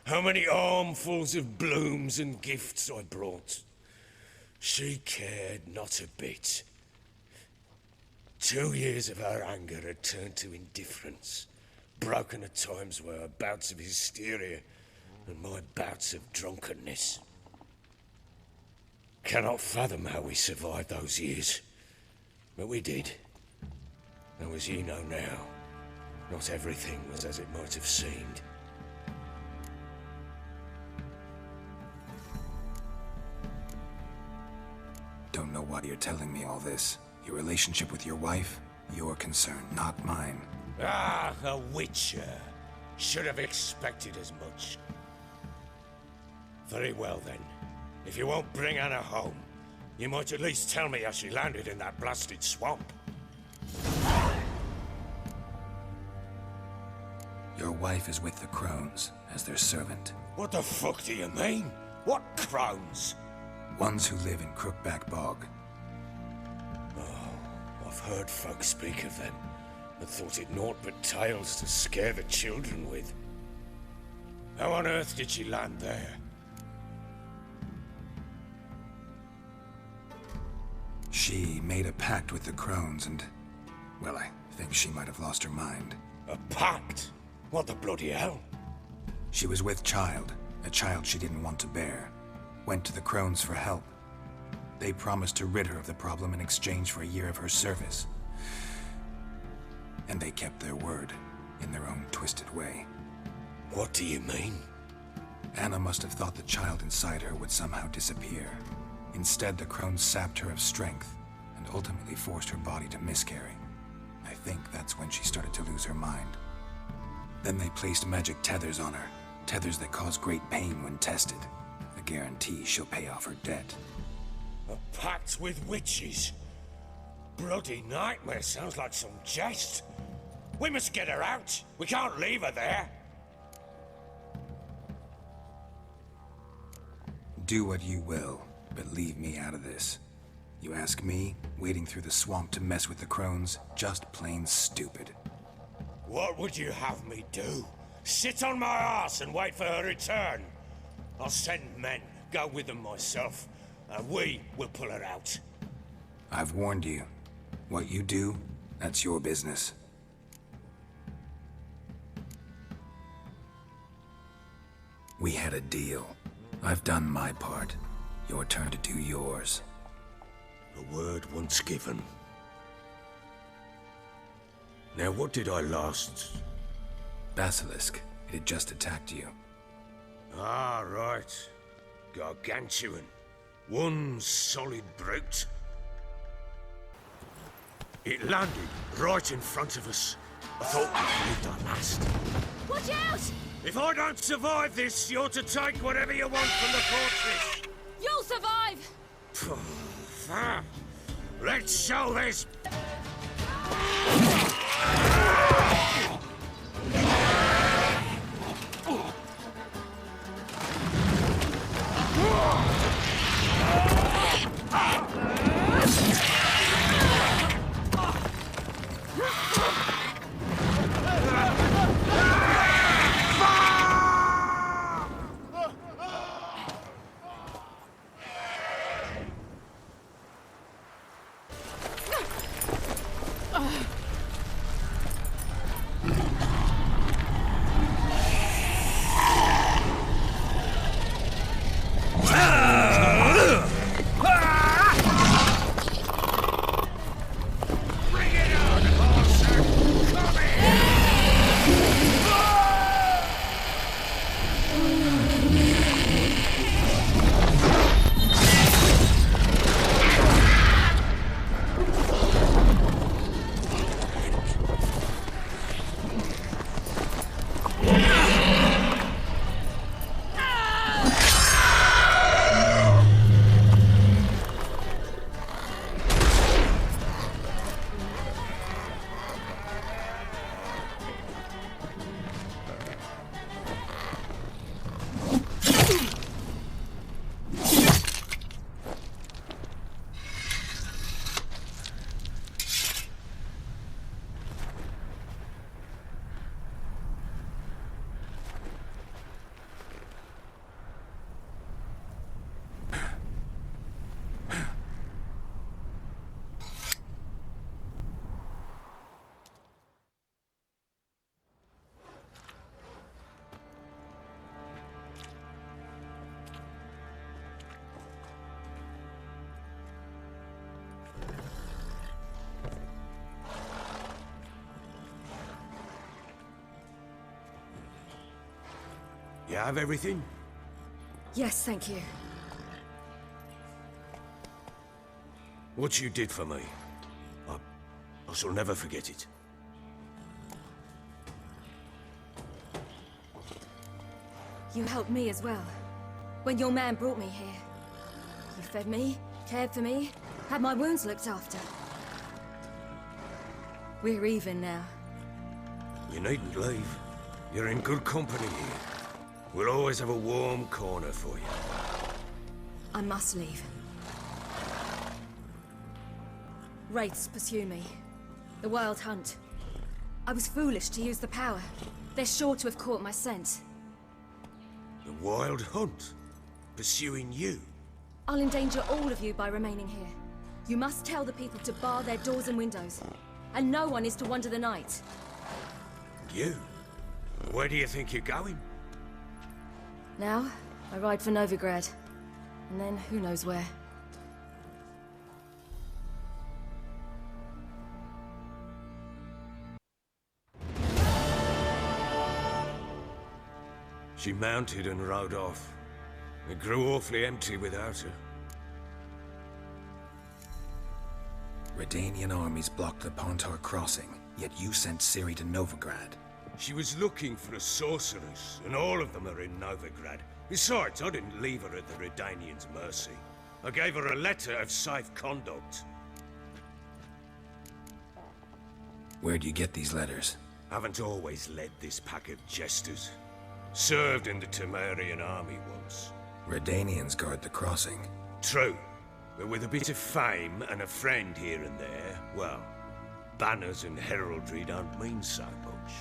How many armfuls of blooms and gifts I brought. She cared not a bit. 2 years of her anger had turned to indifference, broken at times by her bouts of hysteria and my bouts of drunkenness. Cannot fathom how we survived those years, but we did. Though as you know now, not everything was as it might have seemed. Don't know why you're telling me all this. Your relationship with your wife? Your concern, not mine. Ah, a witcher. Should have expected as much. Very well then. If you won't bring Anna home, you might at least tell me how she landed in that blasted swamp. Your wife is with the Crones, as their servant. What the fuck do you mean? What Crones? Ones who live in Crookback Bog. Oh, I've heard folk speak of them, and thought it naught but tales to scare the children with. How on earth did she land there? She made a pact with the Crones and... well, I think she might have lost her mind. A pact? What the bloody hell? She was with child, a child she didn't want to bear. Went to the Crones for help. They promised to rid her of the problem in exchange for a year of her service. And they kept their word, in their own twisted way. What do you mean? Anna must have thought the child inside her would somehow disappear. Instead, the Crones sapped her of strength, and ultimately forced her body to miscarry. I think that's when she started to lose her mind. Then they placed magic tethers on her, tethers that cause great pain when tested. A guarantee she'll pay off her debt. A pact with witches? Bloody nightmare, sounds like some jest. We must get her out. We can't leave her there. Do what you will, but leave me out of this. You ask me, wading through the swamp to mess with the Crones, just plain stupid. What would you have me do? Sit on my arse and wait for her return? I'll send men, go with them myself, and we will pull her out. I've warned you. What you do, that's your business. We had a deal. I've done my part. Your turn to do yours. A word once given. Now what did I last... Basilisk. It had just attacked you. Ah, right. Gargantuan. One solid brute. It landed right in front of us. I thought we lived our last. Watch out! If I don't survive this, you're to take whatever you want from the fortress. You'll survive! Let's show this... have everything? Yes, thank you. What you did for me, I shall never forget it. You helped me as well. When your man brought me here. You fed me, cared for me, had my wounds looked after. We're even now. You needn't leave. You're in good company here. We'll always have a warm corner for you. I must leave. Wraiths pursue me. The Wild Hunt. I was foolish to use the power. They're sure to have caught my scent. The Wild Hunt? Pursuing you? I'll endanger all of you by remaining here. You must tell the people to bar their doors and windows. And no one is to wander the night. You? Where do you think you're going? Now, I ride for Novigrad. And then who knows where. She mounted and rode off. It grew awfully empty without her. Redanian armies blocked the Pontar crossing, yet you sent Ciri to Novigrad. She was looking for a sorceress, and all of them are in Novigrad. Besides, I didn't leave her at the Redanians' mercy. I gave her a letter of safe conduct. Where'd you get these letters? Haven't always led this pack of jesters. Served in the Temerian army once. Redanians guard the crossing. True, but with a bit of fame and a friend here and there, well, banners and heraldry don't mean so much.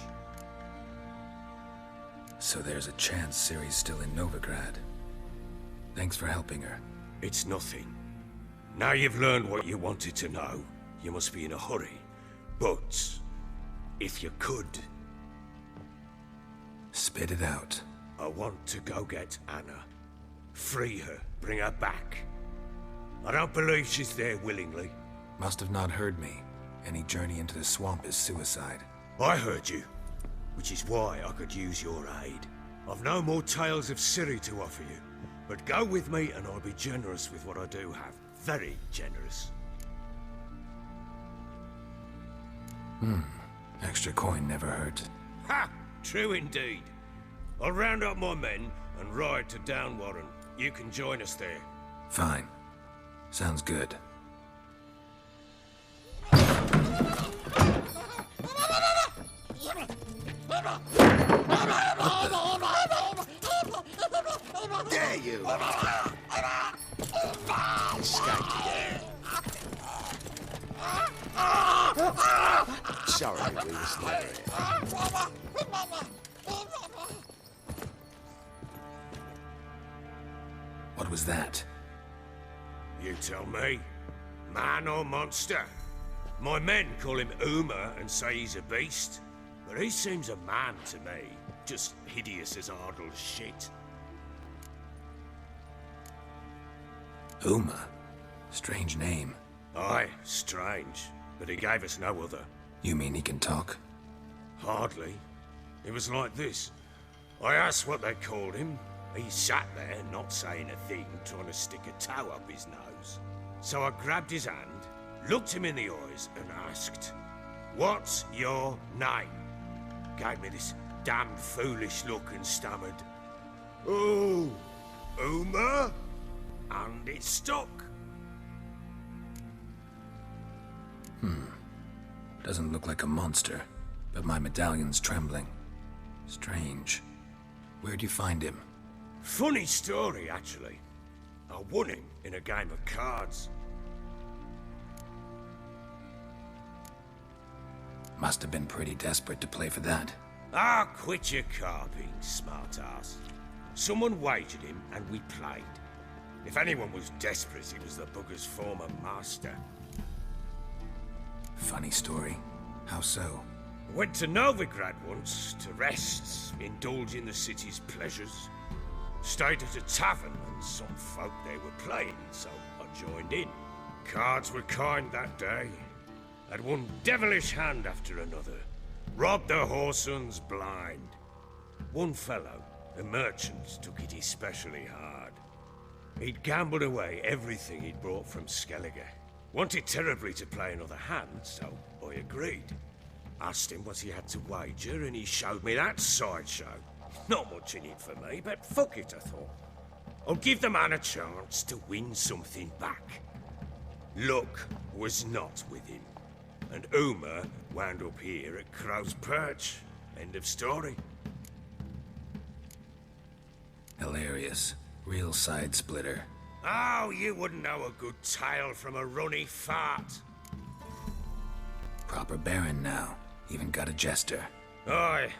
So there's a chance Ciri's still in Novigrad. Thanks for helping her. It's nothing. Now you've learned what you wanted to know, you must be in a hurry. But, if you could... Spit it out. I want to go get Anna. Free her, bring her back. I don't believe she's there willingly. Must have not heard me. Any journey into the swamp is suicide. I heard you, which is why I could use your aid. I've no more tales of Ciri to offer you, but go with me and I'll be generous with what I do have. Very generous. Extra coin never hurt. Ha! True indeed. I'll round up my men and ride to Downwarren. You can join us there. Fine. Sounds good. Dare you! Escaped again. Sorry, we was never here. What was that? You tell me. Man or monster? My men call him Uma and say he's a beast, but he seems a man to me. Just hideous as Ardle's shit. Uma? Strange name. Aye, strange. But he gave us no other. You mean he can talk? Hardly. It was like this. I asked what they called him. He sat there, not saying a thing, trying to stick a toe up his nose. So I grabbed his hand, looked him in the eyes, and asked, "What's your name?" Gave me this damn foolish look and stammered, "Oh, Uma?" And it stuck. Doesn't look like a monster, but my medallion's trembling. Strange. Where'd you find him? Funny story, actually. I won him in a game of cards. Must have been pretty desperate to play for that. Ah, quit your carping, smart-ass. Someone wagered him, and we played. If anyone was desperate, it was the bugger's former master. Funny story. How so? Went to Novigrad once to rest, indulge in the city's pleasures. Stayed at a tavern and some folk there were playing, so I joined in. Cards were kind that day. Had one devilish hand after another. Robbed the whoresun's blind. One fellow, The merchants took it especially hard. He'd gambled away everything he'd brought from Skellige. Wanted terribly to play another hand, so I agreed. Asked him what he had to wager, and he showed me that sideshow. Not much in it for me, but fuck it, I thought. I'll give the man a chance to win something back. Luck was not with him, and Uma wound up here at Crow's Perch. End of story. Hilarious. Real side splitter. Oh, you wouldn't know a good tale from a runny fart. Proper Baron now. Even got a jester. Aye,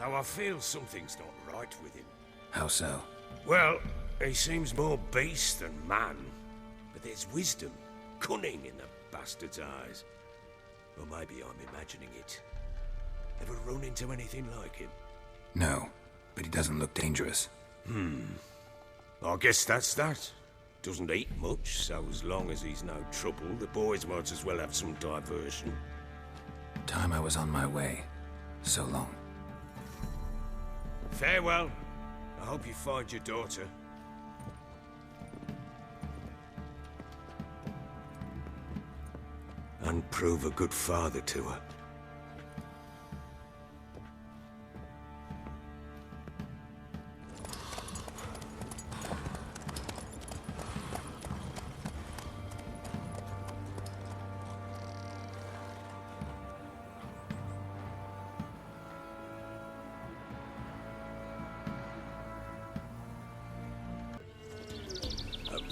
though I feel something's not right with him. How so? Well, he seems more beast than man. But there's wisdom, cunning in the bastard's eyes. Or maybe I'm imagining it. Ever run into anything like him? No, but he doesn't look dangerous. I guess that's that. Doesn't eat much, so as long as he's no trouble, the boys might as well have some diversion. Time I was on my way. So long. Farewell. I hope you find your daughter. And prove a good father to her.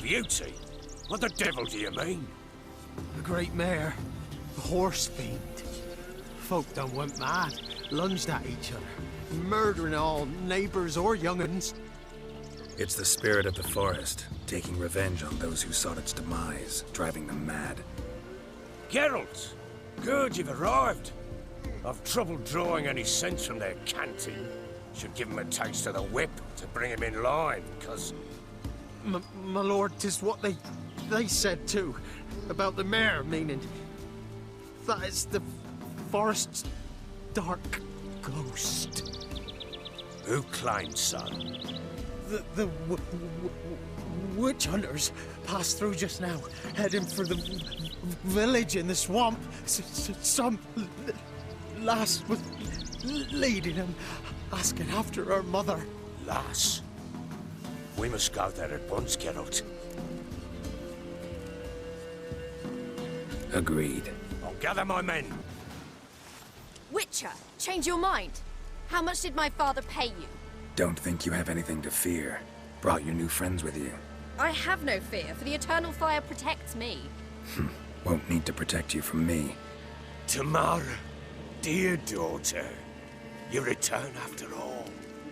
Beauty? What the devil do you mean? The great mare. The horse fiend. Folk done went mad. Lunged at each other. Murdering all neighbors or young'uns. It's the spirit of the forest, taking revenge on those who sought its demise, driving them mad. Geralt! Good, you've arrived. I've trouble drawing any sense from their canting. Should give him a taste of the whip to bring him in line, because... My lord, 'tis what they said too, about the mare, meaning that is the forest's dark ghost. Who claimed so? The witch hunters passed through just now, heading for the village in the swamp. Some lass was leading them, asking after her mother. Lass? We must go there at once, Geralt. Agreed. I'll gather my men. Witcher, change your mind. How much did my father pay you? Don't think you have anything to fear. Brought your new friends with you. I have no fear, for the eternal fire protects me. Won't need to protect you from me. Tamara, dear daughter, you return after all.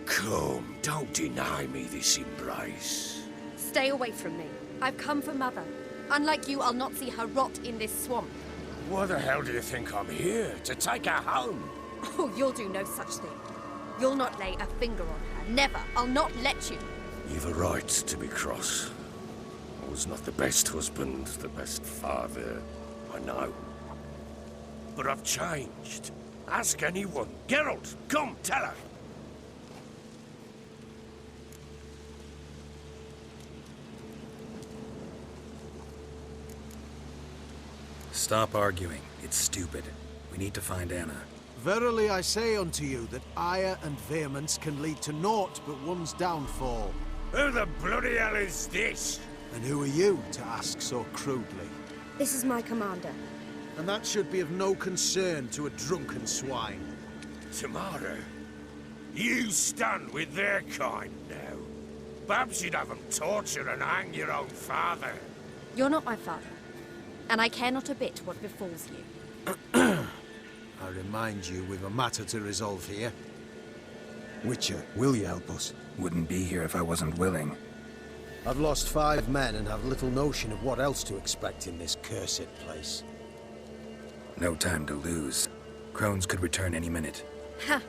Come, don't deny me this embrace. Stay away from me. I've come for Mother. Unlike you, I'll not see her rot in this swamp. Why the hell do you think I'm here? To take her home? Oh, you'll do no such thing. You'll not lay a finger on her. Never. I'll not let you. You've a right to be cross. I was not the best husband, the best father, I know. But I've changed. Ask anyone. Geralt, come, tell her. Stop arguing. It's stupid. We need to find Anna. Verily I say unto you that ire and vehemence can lead to naught but one's downfall. Who the bloody hell is this? And who are you to ask so crudely? This is my commander. And that should be of no concern to a drunken swine. Tamara, you stand with their kind now. Perhaps you'd have them torture and hang your own father. You're not my father, and I care not a bit what befalls you. I remind you we've a matter to resolve here. Witcher, will you help us? Wouldn't be here if I wasn't willing. I've lost 5 men and have little notion of what else to expect in this cursed place. No time to lose. Crones could return any minute. Ha!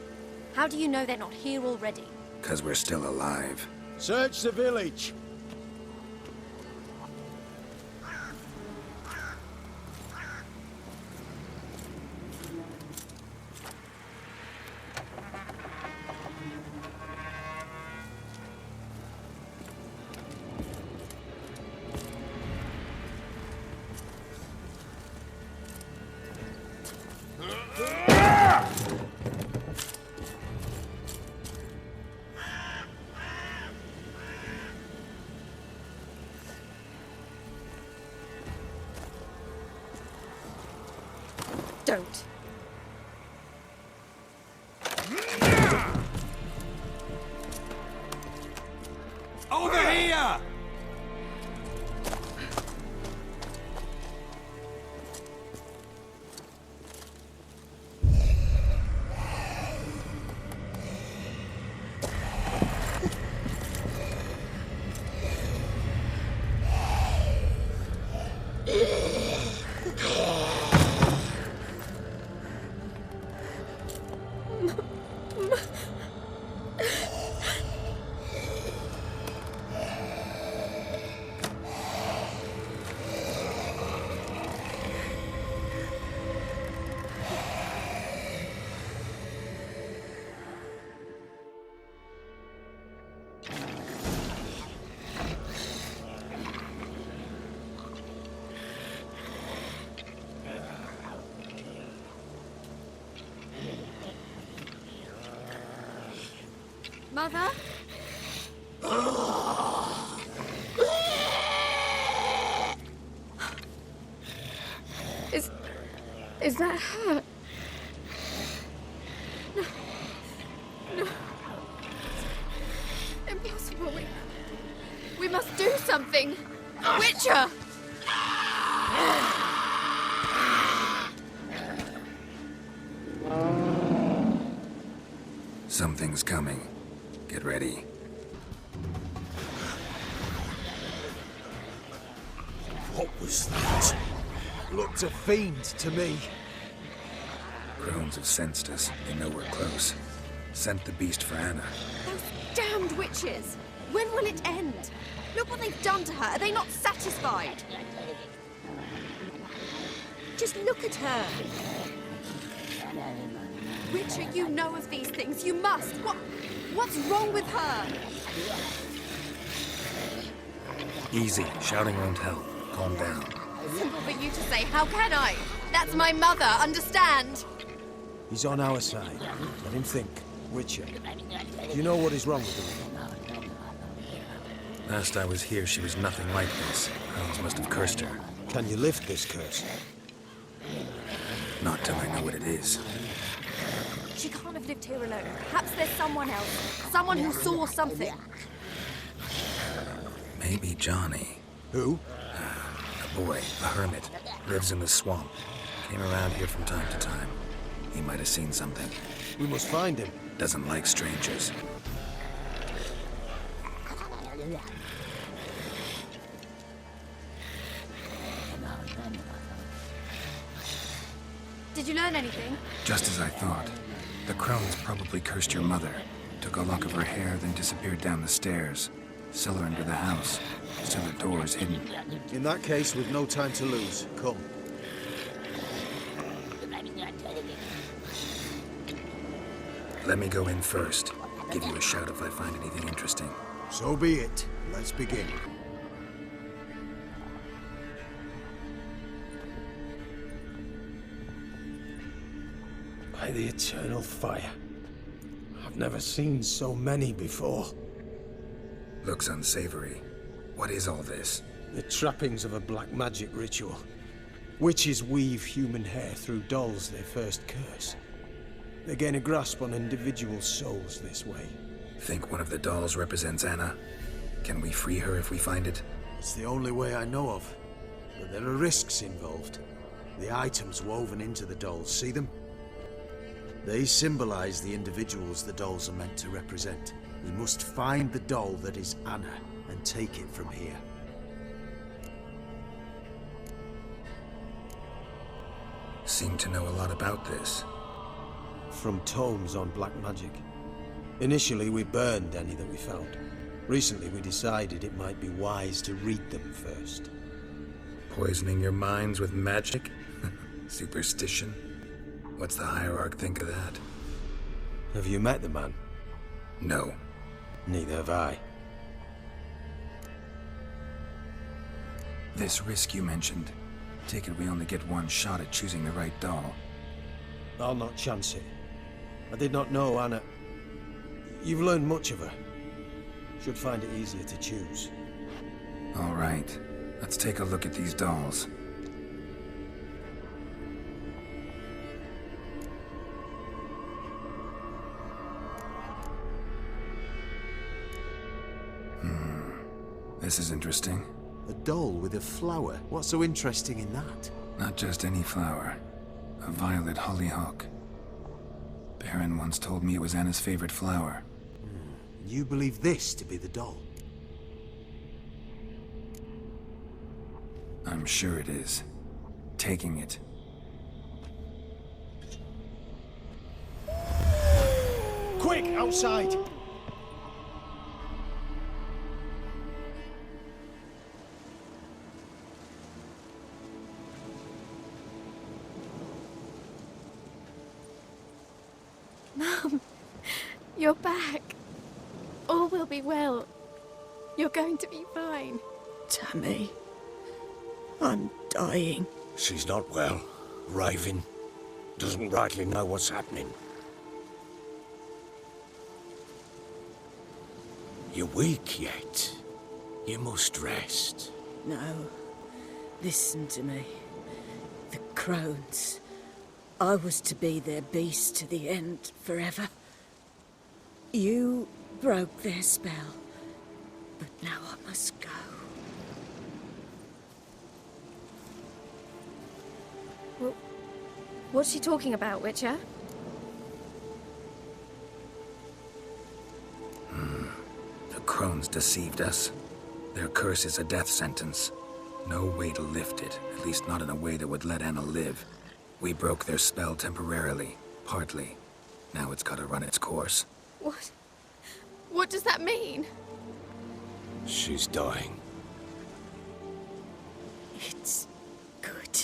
How do you know they're not here already? 'Cause we're still alive. Search the village! Don't. Over here! Mother? Is that her? No. No. Impossible. We must do something. Witcher! Something's coming. Get ready. What was that? Looked a fiend to me. Crones have sensed us. They know we're close. Sent the beast for Anna. Those damned witches! When will it end? Look what they've done to her. Are they not satisfied? Just look at her. Witcher, you know of these things. You must. What's wrong with her? Easy. Shouting won't help. Calm down. Simple for you to say. How can I? That's my mother. Understand? He's on our side. Let him think. Witcher. Do you know what is wrong with the woman? Last I was here, she was nothing like this. Crones must have cursed her. Can you lift this curse? Not till I know what it is. She can't have lived here alone. Perhaps there's someone else. Someone who saw something. Maybe Johnny. Who? A boy, a hermit. Lives in the swamp. Came around here from time to time. He might have seen something. We must find him. Doesn't like strangers. Did you learn anything? Just as I thought. The crones probably cursed your mother. Took a lock of her hair, then disappeared down the stairs. Cellar under the house. Cellar doors hidden. In that case, we've no time to lose. Come. Let me go in first. Give you a shout if I find anything interesting. So be it. Let's begin. By the eternal fire. I've never seen so many before. Looks unsavory. What is all this? The trappings of a black magic ritual. Witches weave human hair through dolls they first curse. They gain a grasp on individual souls this way. Think one of the dolls represents Anna? Can we free her if we find it? It's the only way I know of. But there are risks involved. The items woven into the dolls, see them? They symbolize the individuals the dolls are meant to represent. We must find the doll that is Anna and take it from here. Seem to know a lot about this. From tomes on black magic. Initially, we burned any that we found. Recently, we decided it might be wise to read them first. Poisoning your minds with magic? Superstition? What's the hierarch think of that? Have you met the man? No. Neither have I. This risk you mentioned. Take it we only get one shot at choosing the right doll. I'll not chance it. I did not know Anna. You've learned much of her. Should find it easier to choose. All right. Let's take a look at these dolls. This is interesting. A doll with a flower. What's so interesting in that? Not just any flower. A violet hollyhock. Baron once told me it was Anna's favorite flower. You believe this to be the doll? I'm sure it is. Taking it. Quick, outside! Mum, you're back. All will be well. You're going to be fine. Tammy, I'm dying. She's not well. Raving. Doesn't rightly know what's happening. You're weak yet. You must rest. No. Listen to me. The crones. I was to be their beast to the end, forever. You broke their spell. But now I must go. Well, what's she talking about, Witcher? The crones deceived us. Their curse is a death sentence. No way to lift it, at least not in a way that would let Anna live. We broke their spell temporarily, partly. Now it's gotta run its course. What? What does that mean? She's dying. It's good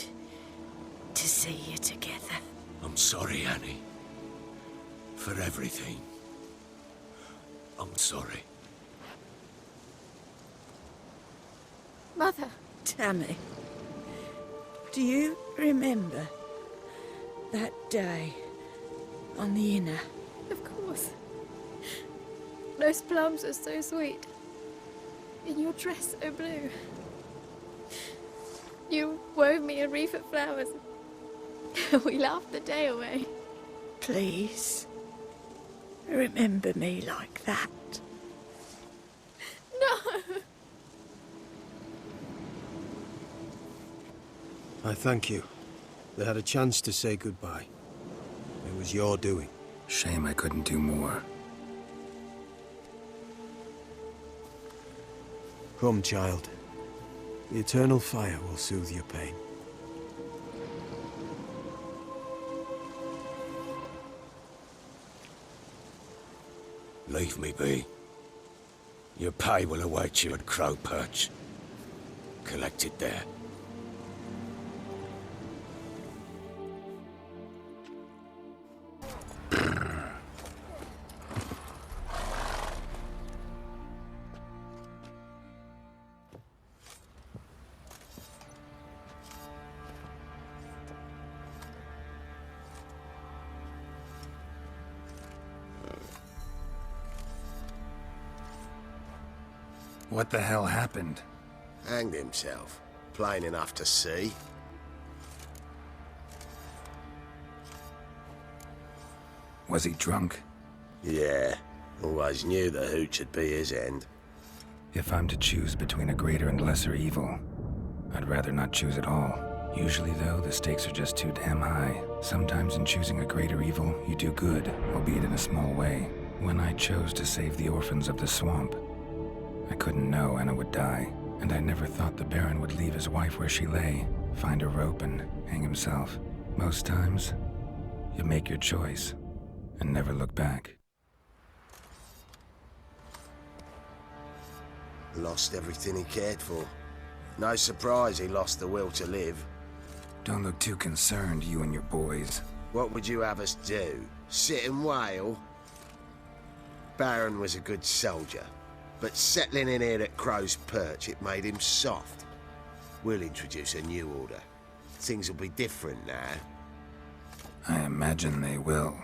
to see you together. I'm sorry, Annie. For everything. I'm sorry. Mother. Tammy, do you remember that day on the Inner? Of course. Those plums are so sweet. And your dress so blue. You wove me a wreath of flowers. We laughed the day away. Please, remember me like that. No! I thank you. They had a chance to say goodbye. It was your doing. Shame I couldn't do more. Come, child. The eternal fire will soothe your pain. Leave me be. Your pay will await you at Crow Perch. Collect it there. What the hell happened? Hanged himself. Plain enough to see. Was he drunk? Yeah. Always knew the hooch would be his end. If I'm to choose between a greater and lesser evil, I'd rather not choose at all. Usually, though, the stakes are just too damn high. Sometimes in choosing a greater evil, you do good, albeit in a small way. When I chose to save the orphans of the swamp, I couldn't know Anna would die, and I never thought the Baron would leave his wife where she lay, find a rope and hang himself. Most times, you make your choice and never look back. Lost everything he cared for. No surprise he lost the will to live. Don't look too concerned, you and your boys. What would you have us do? Sit and wail? Baron was a good soldier, but settling in here at Crow's Perch, it made him soft. We'll introduce a new order. Things will be different now. I imagine they will.